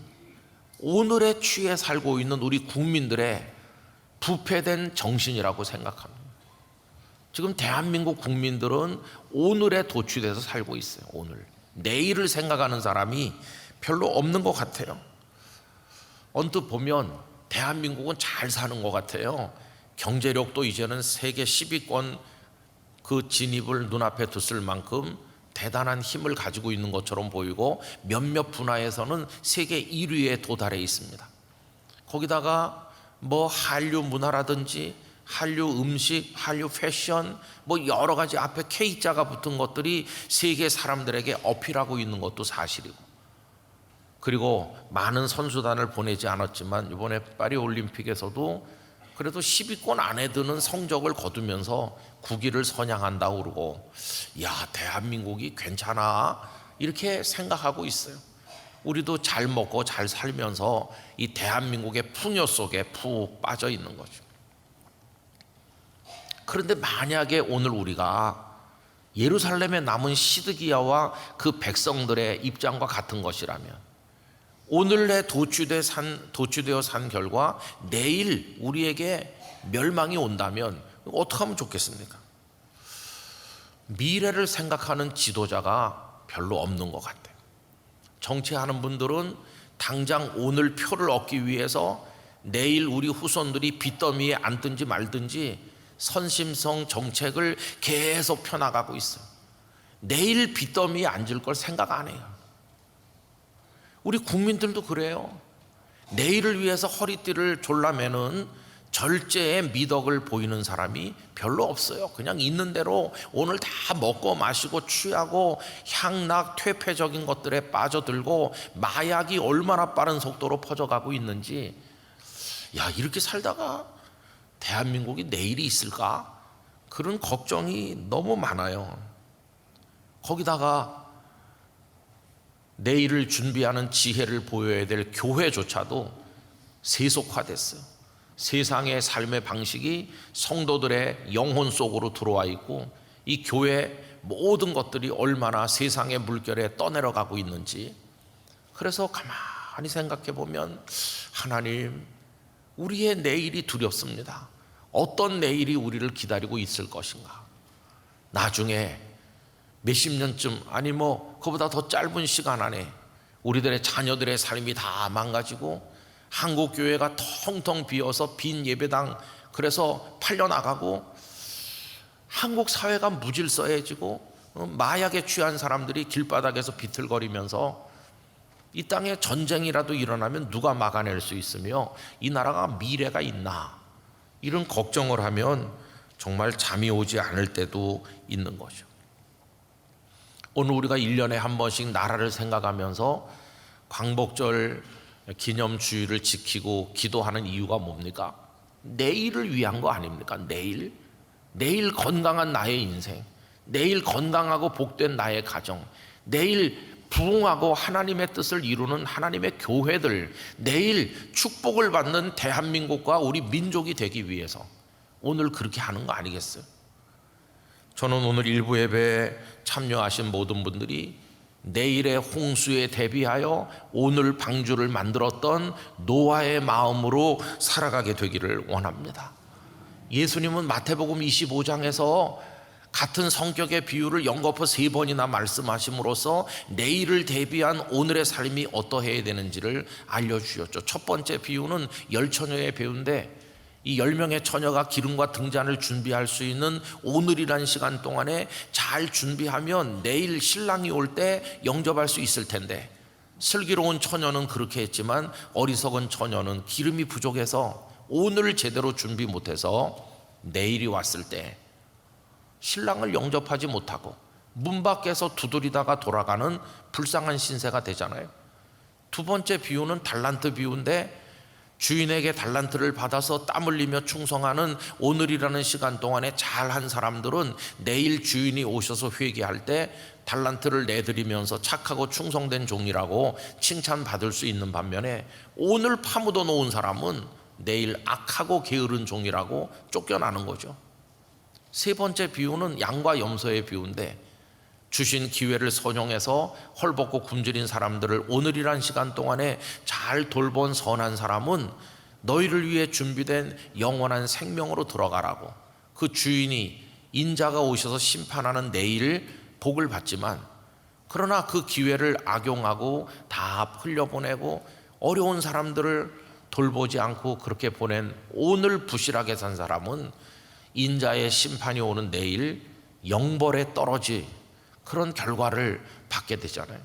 오늘에 취해 살고 있는 우리 국민들의 부패된 정신이라고 생각합니다. 지금 대한민국 국민들은 오늘에 도취돼서 살고 있어요. 오늘. 내일을 생각하는 사람이 별로 없는 것 같아요. 언뜻 보면 대한민국은 잘 사는 것 같아요. 경제력도 이제는 세계 10위권 그 진입을 눈앞에 뒀을 만큼 대단한 힘을 가지고 있는 것처럼 보이고 몇몇 분야에서는 세계 1위에 도달해 있습니다. 거기다가 뭐 한류 문화라든지 한류 음식, 한류 패션, 뭐 여러 가지 앞에 K자가 붙은 것들이 세계 사람들에게 어필하고 있는 것도 사실이고, 그리고 많은 선수단을 보내지 않았지만 이번에 파리 올림픽에서도 그래도 10위권 안에 드는 성적을 거두면서 국위를 선양한다고 그러고, 야, 대한민국이 괜찮아 이렇게 생각하고 있어요. 우리도 잘 먹고 잘 살면서 이 대한민국의 풍요 속에 푹 빠져 있는 거죠. 그런데 만약에 오늘 우리가 예루살렘에 남은 시드기야와 그 백성들의 입장과 같은 것이라면, 오늘의 도취되어 산 결과 내일 우리에게 멸망이 온다면 어떻게 하면 좋겠습니까? 미래를 생각하는 지도자가 별로 없는 것 같아요. 정치하는 분들은 당장 오늘 표를 얻기 위해서 내일 우리 후손들이 빚더미에 앉든지 말든지 선심성 정책을 계속 펴나가고 있어요. 내일 빚더미에 앉을 걸 생각 안 해요. 우리 국민들도 그래요. 내일을 위해서 허리띠를 졸라매는 절제의 미덕을 보이는 사람이 별로 없어요. 그냥 있는 대로 오늘 다 먹고 마시고 취하고 향락 퇴폐적인 것들에 빠져들고 마약이 얼마나 빠른 속도로 퍼져가고 있는지, 야, 이렇게 살다가 대한민국이 내일이 있을까? 그런 걱정이 너무 많아요. 거기다가 내일을 준비하는 지혜를 보여야 될 교회조차도 세속화됐어요. 세상의 삶의 방식이 성도들의 영혼 속으로 들어와 있고 이 교회 모든 것들이 얼마나 세상의 물결에 떠내려가고 있는지. 그래서 가만히 생각해 보면 하나님, 우리의 내일이 두렵습니다. 어떤 내일이 우리를 기다리고 있을 것인가. 나중에 몇십 년쯤, 아니 그보다 더 짧은 시간 안에 우리들의 자녀들의 삶이 다 망가지고 한국 교회가 텅텅 비어서 빈 예배당 그래서 팔려나가고 한국 사회가 무질서해지고 마약에 취한 사람들이 길바닥에서 비틀거리면서 이 땅에 전쟁이라도 일어나면 누가 막아낼 수 있으며 이 나라가 미래가 있나, 이런 걱정을 하면 정말 잠이 오지 않을 때도 있는 거죠. 오늘 우리가 1년에 한 번씩 나라를 생각하면서 광복절 기념주의를 지키고 기도하는 이유가 뭡니까? 내일을 위한 거 아닙니까? 내일 건강한 나의 인생, 내일 건강하고 복된 나의 가정, 내일 부흥하고 하나님의 뜻을 이루는 하나님의 교회들, 내일 축복을 받는 대한민국과 우리 민족이 되기 위해서 오늘 그렇게 하는 거 아니겠어요? 저는 오늘 일부 예배에 참여하신 모든 분들이 내일의 홍수에 대비하여 오늘 방주를 만들었던 노아의 마음으로 살아가게 되기를 원합니다. 예수님은 마태복음 25장에서 같은 성격의 비유를 연거푸 3번이나 말씀하심으로써 내일을 대비한 오늘의 삶이 어떠해야 되는지를 알려주셨죠. 첫 번째 비유는 10처녀의 배우인데 이 10명의 처녀가 기름과 등잔을 준비할 수 있는 오늘이란 시간 동안에 잘 준비하면 내일 신랑이 올 때 영접할 수 있을 텐데, 슬기로운 처녀는 그렇게 했지만 어리석은 처녀는 기름이 부족해서 오늘 제대로 준비 못해서 내일이 왔을 때 신랑을 영접하지 못하고 문 밖에서 두드리다가 돌아가는 불쌍한 신세가 되잖아요. 두 번째 비유는 달란트 비유인데 주인에게 달란트를 받아서 땀 흘리며 충성하는 오늘이라는 시간 동안에 잘한 사람들은 내일 주인이 오셔서 회개할 때 달란트를 내드리면서 착하고 충성된 종이라고 칭찬받을 수 있는 반면에 오늘 파묻어 놓은 사람은 내일 악하고 게으른 종이라고 쫓겨나는 거죠. 세 번째 비유는 양과 염소의 비유인데 주신 기회를 선용해서 헐벗고 굶주린 사람들을 오늘이란 시간 동안에 잘 돌본 선한 사람은 너희를 위해 준비된 영원한 생명으로 들어가라고, 그 주인이 인자가 오셔서 심판하는 내일 복을 받지만, 그러나 그 기회를 악용하고 다 흘려보내고 어려운 사람들을 돌보지 않고 그렇게 보낸 오늘 부실하게 산 사람은 인자의 심판이 오는 내일 영벌에 떨어지 그런 결과를 받게 되잖아요.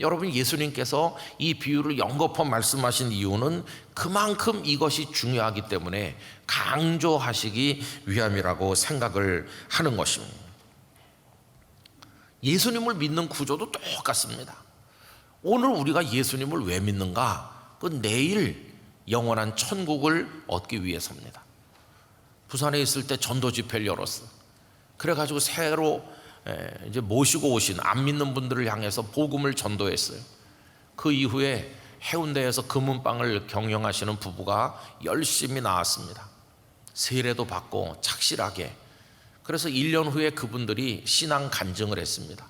여러분, 예수님께서 이 비유를 연거푸 말씀하신 이유는 그만큼 이것이 중요하기 때문에 강조하시기 위함이라고 생각을 하는 것입니다. 예수님을 믿는 구조도 똑같습니다. 오늘 우리가 예수님을 왜 믿는가? 그 내일 영원한 천국을 얻기 위해서입니다. 부산에 있을 때 전도 집회를 열었어. 그래가지고 새로 이제 모시고 오신 안 믿는 분들을 향해서 복음을 전도했어요. 그 이후에 해운대에서 금은방을 경영하시는 부부가 열심히 나왔습니다. 세례도 받고 착실하게. 그래서 1년 후에 그분들이 신앙 간증을 했습니다.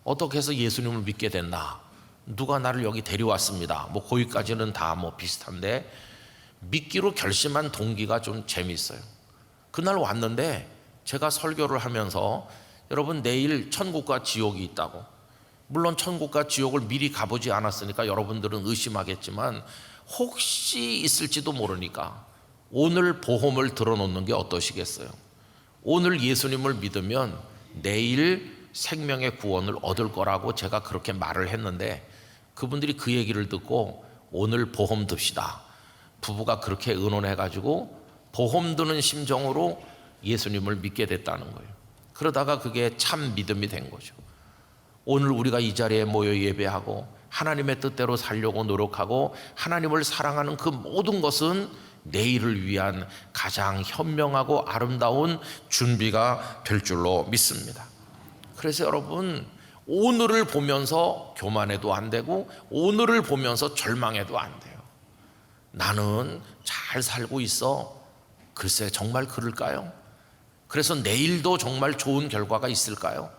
어떻게 해서 예수님을 믿게 됐나? 누가 나를 여기 데려왔습니다. 거기까지는 다 비슷한데 믿기로 결심한 동기가 좀 재미있어요. 그날 왔는데 제가 설교를 하면서 여러분, 내일 천국과 지옥이 있다고, 물론 천국과 지옥을 미리 가보지 않았으니까 여러분들은 의심하겠지만 혹시 있을지도 모르니까 오늘 보험을 들어놓는 게 어떠시겠어요? 오늘 예수님을 믿으면 내일 생명의 구원을 얻을 거라고 제가 그렇게 말을 했는데 그분들이 그 얘기를 듣고 오늘 보험 듭시다. 부부가 그렇게 의논해가지고 보험 드는 심정으로 예수님을 믿게 됐다는 거예요. 그러다가 그게 참 믿음이 된 거죠. 오늘 우리가 이 자리에 모여 예배하고 하나님의 뜻대로 살려고 노력하고 하나님을 사랑하는 그 모든 것은 내일을 위한 가장 현명하고 아름다운 준비가 될 줄로 믿습니다. 그래서 여러분, 오늘을 보면서 교만해도 안 되고 오늘을 보면서 절망해도 안 돼요. 나는 잘 잘 살고 있어. 글쎄 정말 그럴까요? 그래서 내일도 정말 좋은 결과가 있을까요?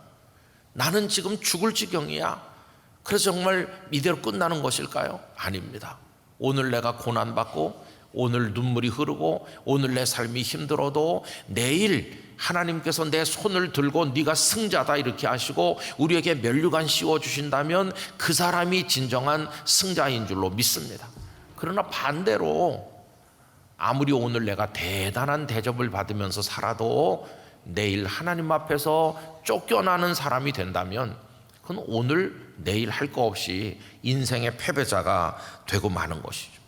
나는 지금 죽을 지경이야. 그래서 정말 이대로 끝나는 것일까요? 아닙니다. 오늘 내가 고난받고 오늘 눈물이 흐르고 오늘 내 삶이 힘들어도 내일 하나님께서 내 손을 들고 네가 승자다 이렇게 하시고 우리에게 면류관 씌워주신다면 그 사람이 진정한 승자인 줄로 믿습니다. 그러나 반대로 아무리 오늘 내가 대단한 대접을 받으면서 살아도 내일 하나님 앞에서 쫓겨나는 사람이 된다면 그건 오늘 내일 할 거 없이 인생의 패배자가 되고 마는 것이죠.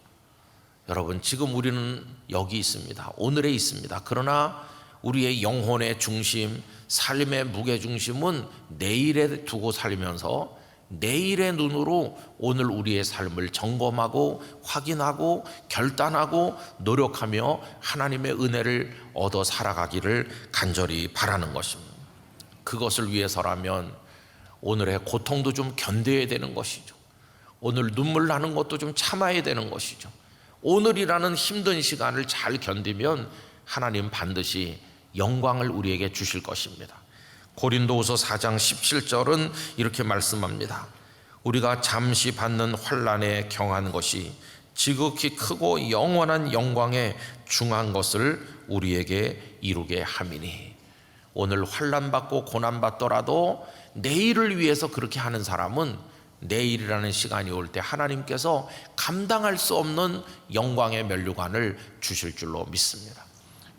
여러분, 지금 우리는 여기 있습니다. 오늘에 있습니다. 그러나 우리의 영혼의 중심, 삶의 무게중심은 내일에 두고 살면서 내일의 눈으로 오늘 우리의 삶을 점검하고 확인하고 결단하고 노력하며 하나님의 은혜를 얻어 살아가기를 간절히 바라는 것입니다. 그것을 위해서라면 오늘의 고통도 좀 견뎌야 되는 것이죠. 오늘 눈물 나는 것도 좀 참아야 되는 것이죠. 오늘이라는 힘든 시간을 잘 견디면 하나님 반드시 영광을 우리에게 주실 것입니다. 고린도후서 4장 17절은 이렇게 말씀합니다. 우리가 잠시 받는 환난에 경한 것이 지극히 크고 영원한 영광에 중한 것을 우리에게 이루게 함이니. 오늘 환난받고 고난받더라도 내일을 위해서 그렇게 하는 사람은 내일이라는 시간이 올 때 하나님께서 감당할 수 없는 영광의 면류관을 주실 줄로 믿습니다.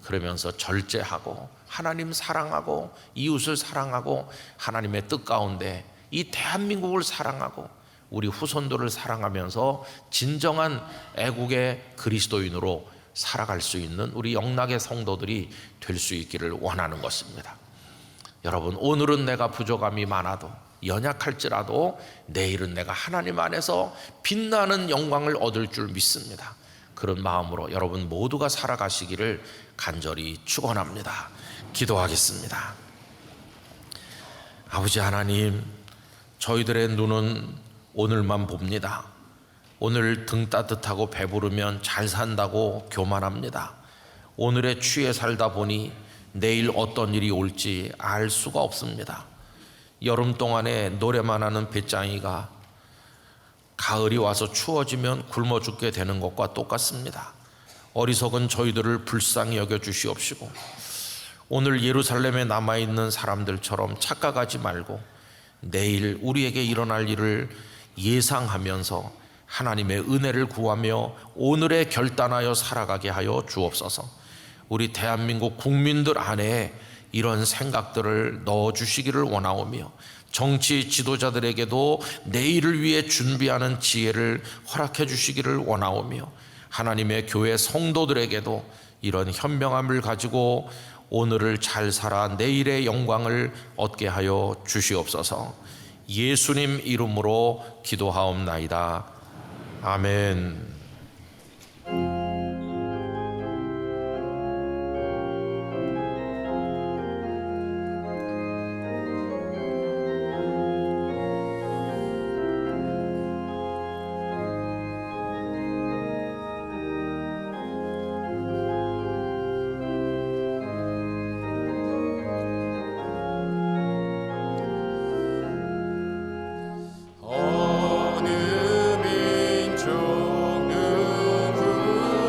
그러면서 절제하고 하나님 사랑하고 이웃을 사랑하고 하나님의 뜻 가운데 이 대한민국을 사랑하고 우리 후손들을 사랑하면서 진정한 애국의 그리스도인으로 살아갈 수 있는 우리 영락의 성도들이 될 수 있기를 원하는 것입니다. 여러분, 오늘은 내가 부족함이 많아도 연약할지라도 내일은 내가 하나님 안에서 빛나는 영광을 얻을 줄 믿습니다. 그런 마음으로 여러분 모두가 살아가시기를 간절히 축원합니다. 기도하겠습니다. 아버지 하나님, 저희들의 눈은 오늘만 봅니다. 오늘 등 따뜻하고 배부르면 잘 산다고 교만합니다. 오늘에 취해 살다 보니 내일 어떤 일이 올지 알 수가 없습니다. 여름 동안에 노래만 하는 배짱이가 가을이 와서 추워지면 굶어 죽게 되는 것과 똑같습니다. 어리석은 저희들을 불쌍히 여겨 주시옵시고 오늘 예루살렘에 남아있는 사람들처럼 착각하지 말고 내일 우리에게 일어날 일을 예상하면서 하나님의 은혜를 구하며 오늘에 결단하여 살아가게 하여 주옵소서. 우리 대한민국 국민들 안에 이런 생각들을 넣어주시기를 원하오며 정치 지도자들에게도 내일을 위해 준비하는 지혜를 허락해 주시기를 원하오며 하나님의 교회 성도들에게도 이런 현명함을 가지고 오늘을 잘 살아 내일의 영광을 얻게 하여 주시옵소서. 예수님 이름으로 기도하옵나이다. 아멘. 어느 민족 누구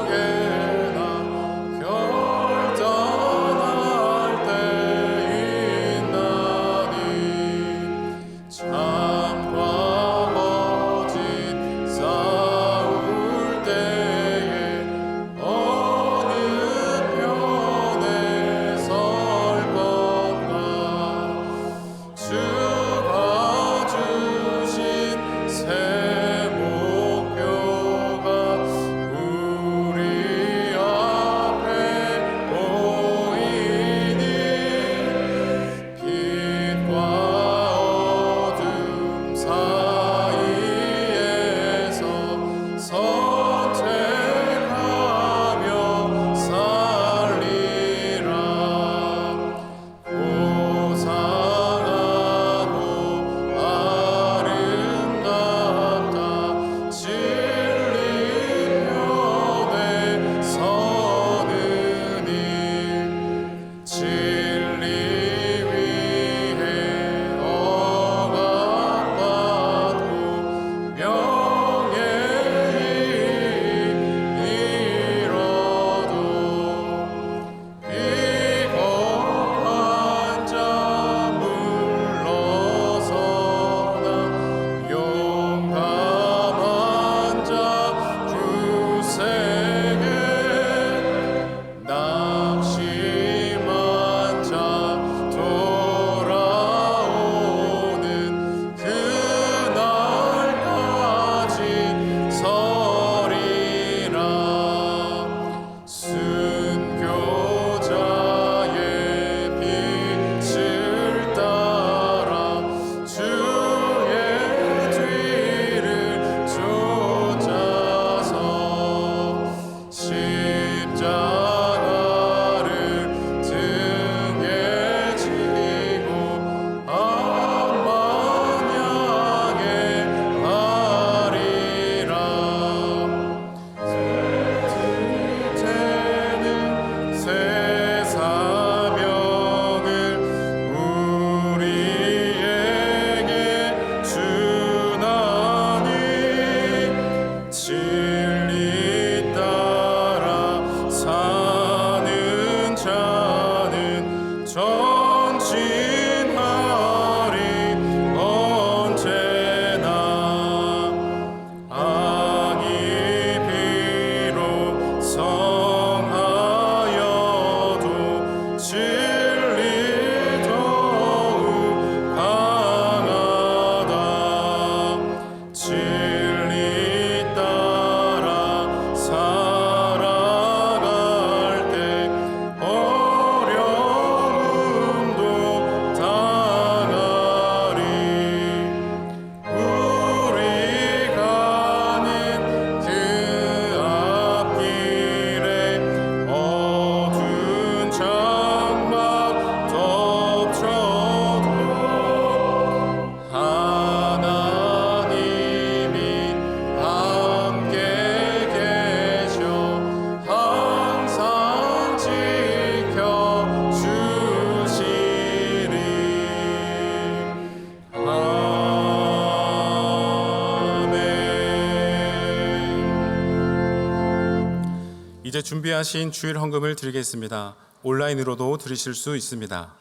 이제 준비하신 주일 헌금을 드리겠습니다. 온라인으로도 드리실 수 있습니다.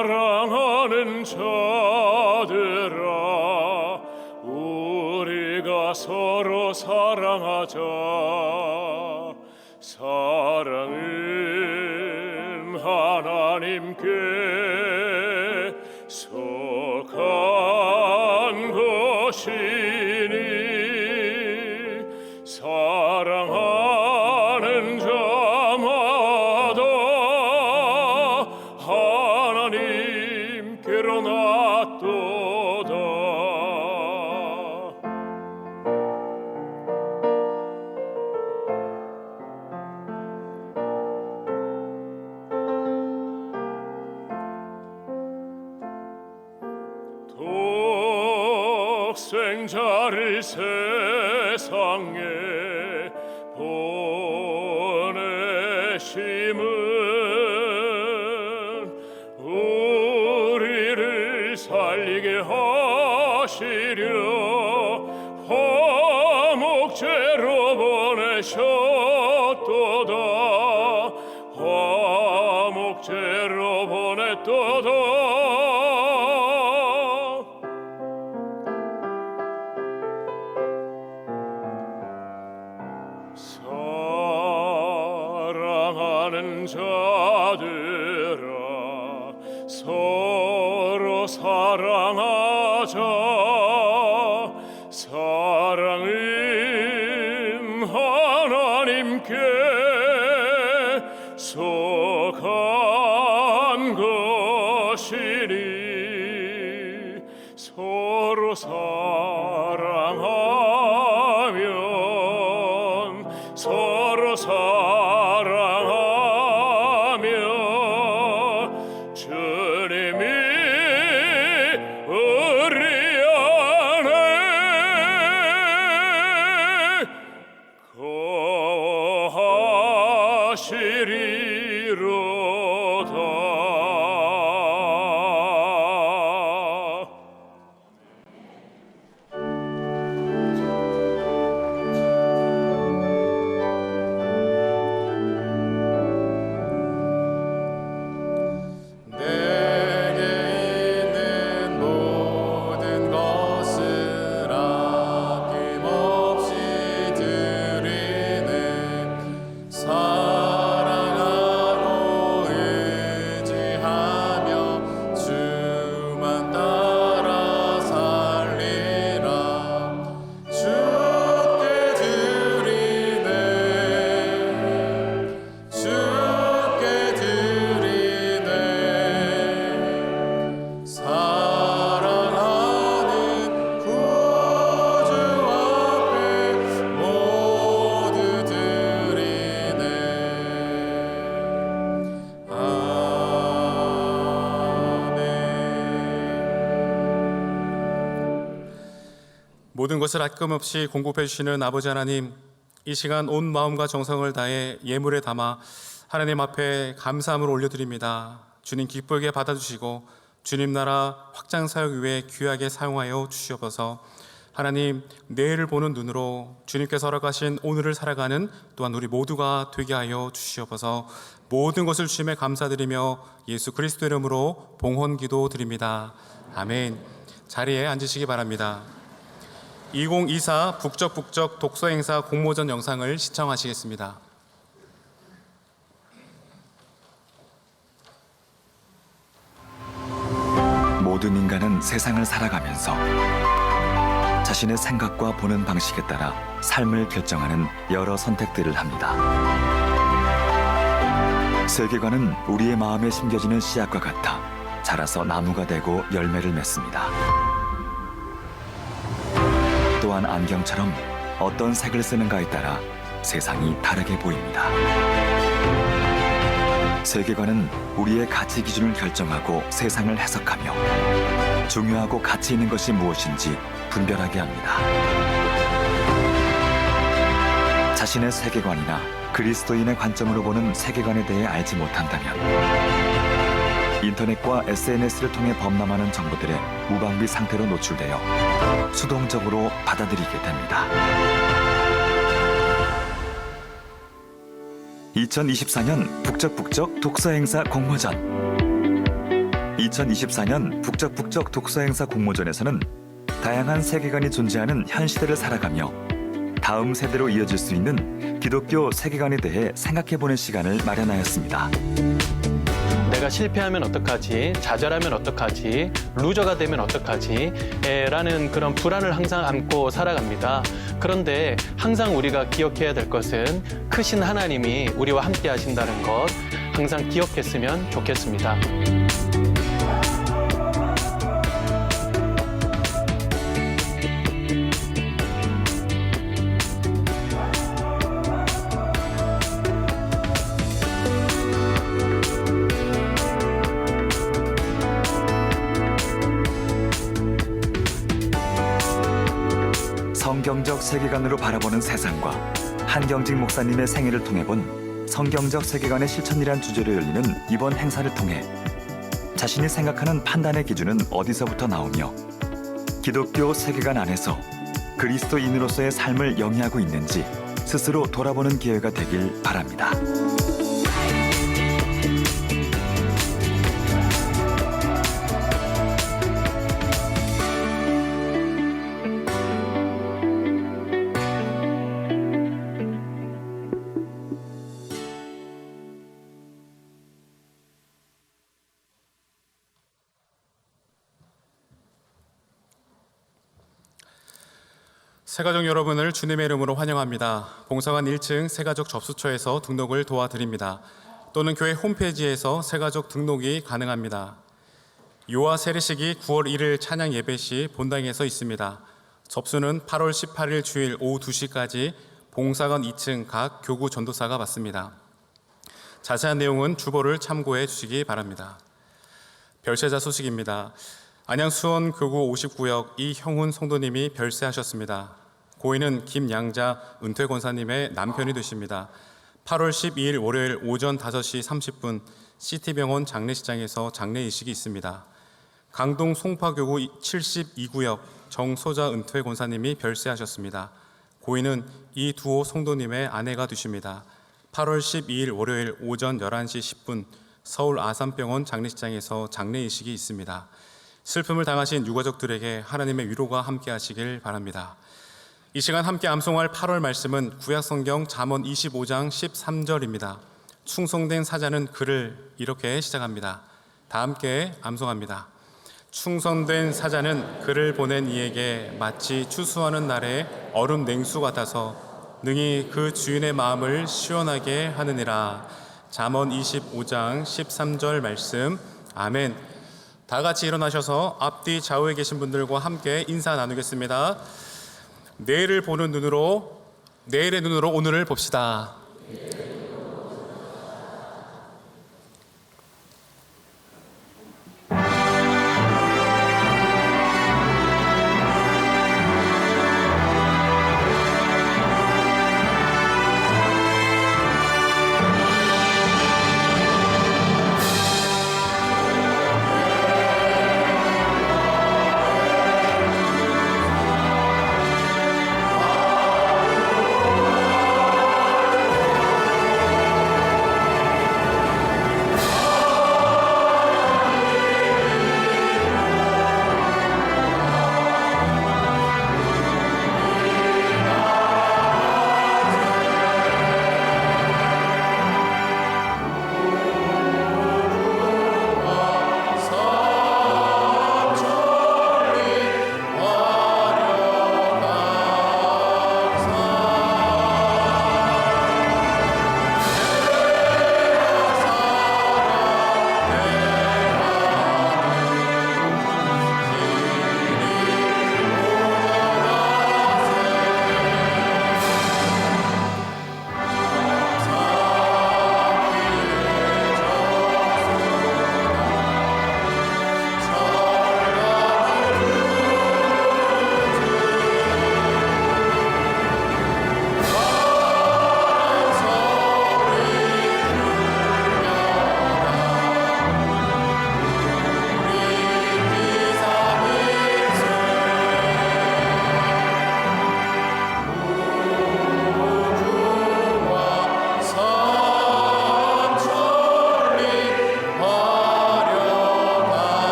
사랑하는 자들아, 우리가 서로 사랑하자. 사랑은 하나님께 속한 것이니 사랑하는 자마다 하나님께로 낫도다. 독생자를 세상에 보내심은 우리를 살리게 하시려 화목제로 보내셨도다. 화목제로 보냈도다. 사랑하는 자들아, 서로 사랑하자. 사랑은 하나님께 속한 것이니 서로 사랑하면 서로 사랑하며 주님이 우리 안에 거하시리로다. 내게 있는 모든 것을 아낌없이 드리네. 사랑하고 의지하며 주만 따라 살리라. 주께 드리네. 주께 드리네. 사랑하는 구주 앞에 모두 드리네. 아멘. 모든 것을 아낌없이 공급해 주시는 아버지 하나님, 이 시간 온 마음과 정성을 다해 예물에 담아 하나님 앞에 감사함을 올려드립니다. 주님 기쁘게 받아주시고 주님 나라 확장 사역 위에 귀하게 사용하여 주시옵소서. 하나님, 내일을 보는 눈으로 주님께서 허락하신 오늘을 살아가는 또한 우리 모두가 되게 하여 주시옵소서. 모든 것을 주님에 감사드리며 예수 그리스도 이름으로 봉헌 기도 드립니다. 아멘. 자리에 앉으시기 바랍니다. 2024 북적북적 독서행사 공모전 영상을 시청하시겠습니다. 모든 인간은 세상을 살아가면서 자신의 생각과 보는 방식에 따라 삶을 결정하는 여러 선택들을 합니다. 세계관은 우리의 마음에 심겨지는 씨앗과 같아 자라서 나무가 되고 열매를 맺습니다. 또한 안경처럼 어떤 색을 쓰는가에 따라 세상이 다르게 보입니다. 세계관은 우리의 가치 기준을 결정하고 세상을 해석하며 중요하고 가치 있는 것이 무엇인지 분별하게 합니다. 자신의 세계관이나 그리스도인의 관점으로 보는 세계관에 대해 알지 못한다면 인터넷과 SNS를 통해 범람하는 정보들의 무방비 상태로 노출되어 수동적으로 받아들이게 됩니다. 2024년 북적북적 독서행사 공모전 2024년 북적북적 독서행사 공모전에서는 다양한 세계관이 존재하는 현 시대를 살아가며 다음 세대로 이어질 수 있는 기독교 세계관에 대해 생각해보는 시간을 마련하였습니다. 내가 실패하면 어떡하지? 좌절하면 어떡하지? 루저가 되면 어떡하지? 라는 그런 불안을 항상 안고 살아갑니다. 그런데 항상 우리가 기억해야 될 것은 크신 하나님이 우리와 함께 하신다는 것 항상 기억했으면 좋겠습니다. 성경적 세계관으로 바라보는 세상과 한경직 목사님의 생애를 통해 본 성경적 세계관의 실천이란 주제로 열리는 이번 행사를 통해 자신이 생각하는 판단의 기준은 어디서부터 나오며 기독교 세계관 안에서 그리스도인으로서의 삶을 영위하고 있는지 스스로 돌아보는 기회가 되길 바랍니다. 새가족 여러분을 주님의 이름으로 환영합니다. 봉사관 1층 새가족 접수처에서 등록을 도와드립니다. 또는 교회 홈페이지에서 새가족 등록이 가능합니다. 유아 세례식이 9월 1일 찬양 예배 시 본당에서 있습니다. 접수는 8월 18일 주일 오후 2시까지 봉사관 2층 각 교구 전도사가 받습니다. 자세한 내용은 주보를 참고해 주시기 바랍니다. 별세자 소식입니다. 안양 수원 교구 59역 이형훈 성도님이 별세하셨습니다. 고인은 김양자 은퇴 권사님의 남편이 되십니다. 8월 12일 월요일 오전 5시 30분 CT병원 장례식장에서 장례의식이 있습니다. 강동 송파교구 72구역 정소자 은퇴 권사님이 별세하셨습니다. 고인은 이두호 성도님의 아내가 되십니다. 8월 12일 월요일 오전 11시 10분 서울 아산병원 장례식장에서 장례의식이 있습니다. 슬픔을 당하신 유가족들에게 하나님의 위로가 함께 하시길 바랍니다. 이 시간 함께 암송할 8월 말씀은 구약성경 잠언 25장 13절입니다. 충성된 사자는 그를 이렇게 시작합니다. 다 함께 암송합니다. 충성된 사자는 그를 보낸 이에게 마치 추수하는 날에 얼음 냉수 같아서 능히 그 주인의 마음을 시원하게 하느니라. 잠언 25장 13절 말씀. 아멘. 다 같이 일어나셔서 앞뒤 좌우에 계신 분들과 함께 인사 나누겠습니다. 내일의 눈으로 오늘을 봅시다.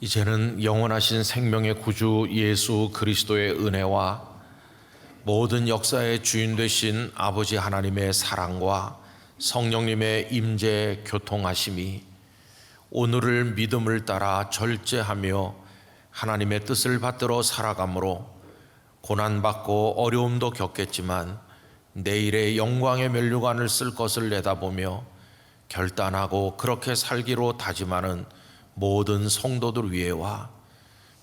이제는 영원하신 생명의 구주 예수 그리스도의 은혜와 모든 역사의 주인 되신 아버지 하나님의 사랑과 성령님의 임재 교통하심이 오늘을 믿음을 따라 절제하며 하나님의 뜻을 받들어 살아감으로 고난받고 어려움도 겪겠지만 내일의 영광의 면류관을 쓸 것을 내다보며 결단하고 그렇게 살기로 다짐하는 모든 성도들 위에와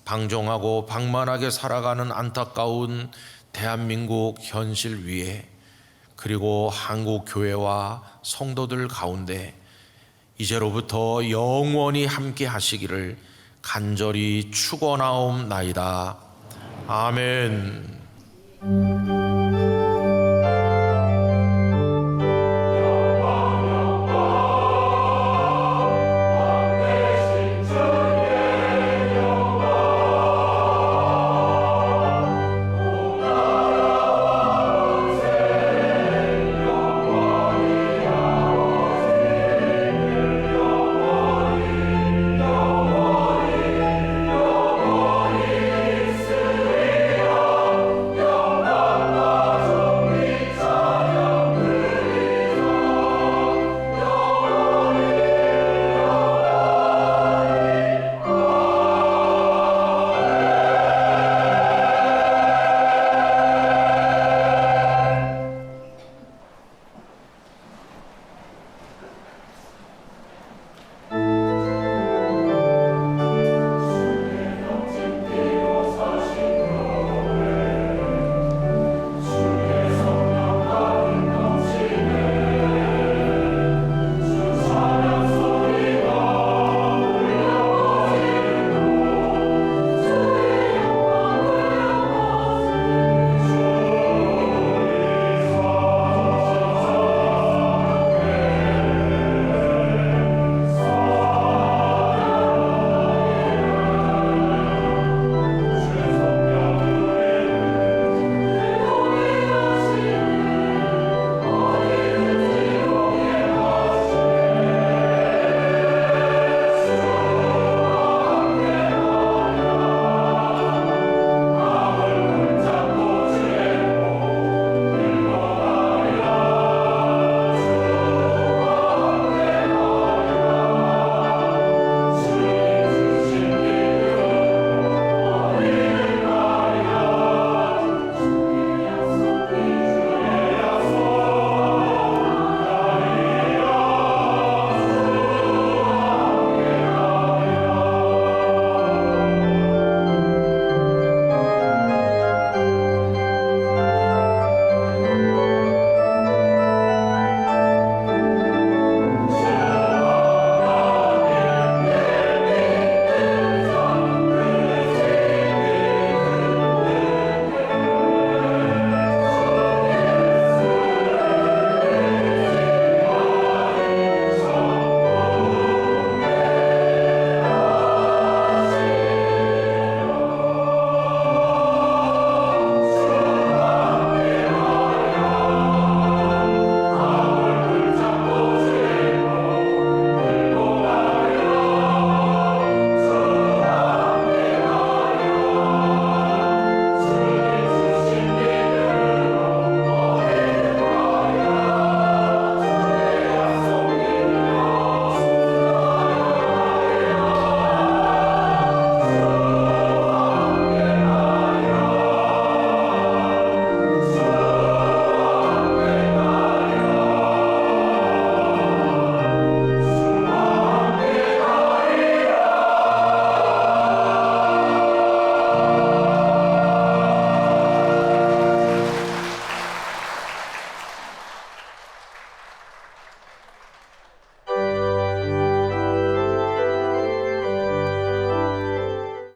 방종하고 방만하게 살아가는 안타까운 대한민국 현실 위에 그리고 한국 교회와 성도들 가운데 이제로부터 영원히 함께 하시기를 간절히 축원하옵나이다. 아멘.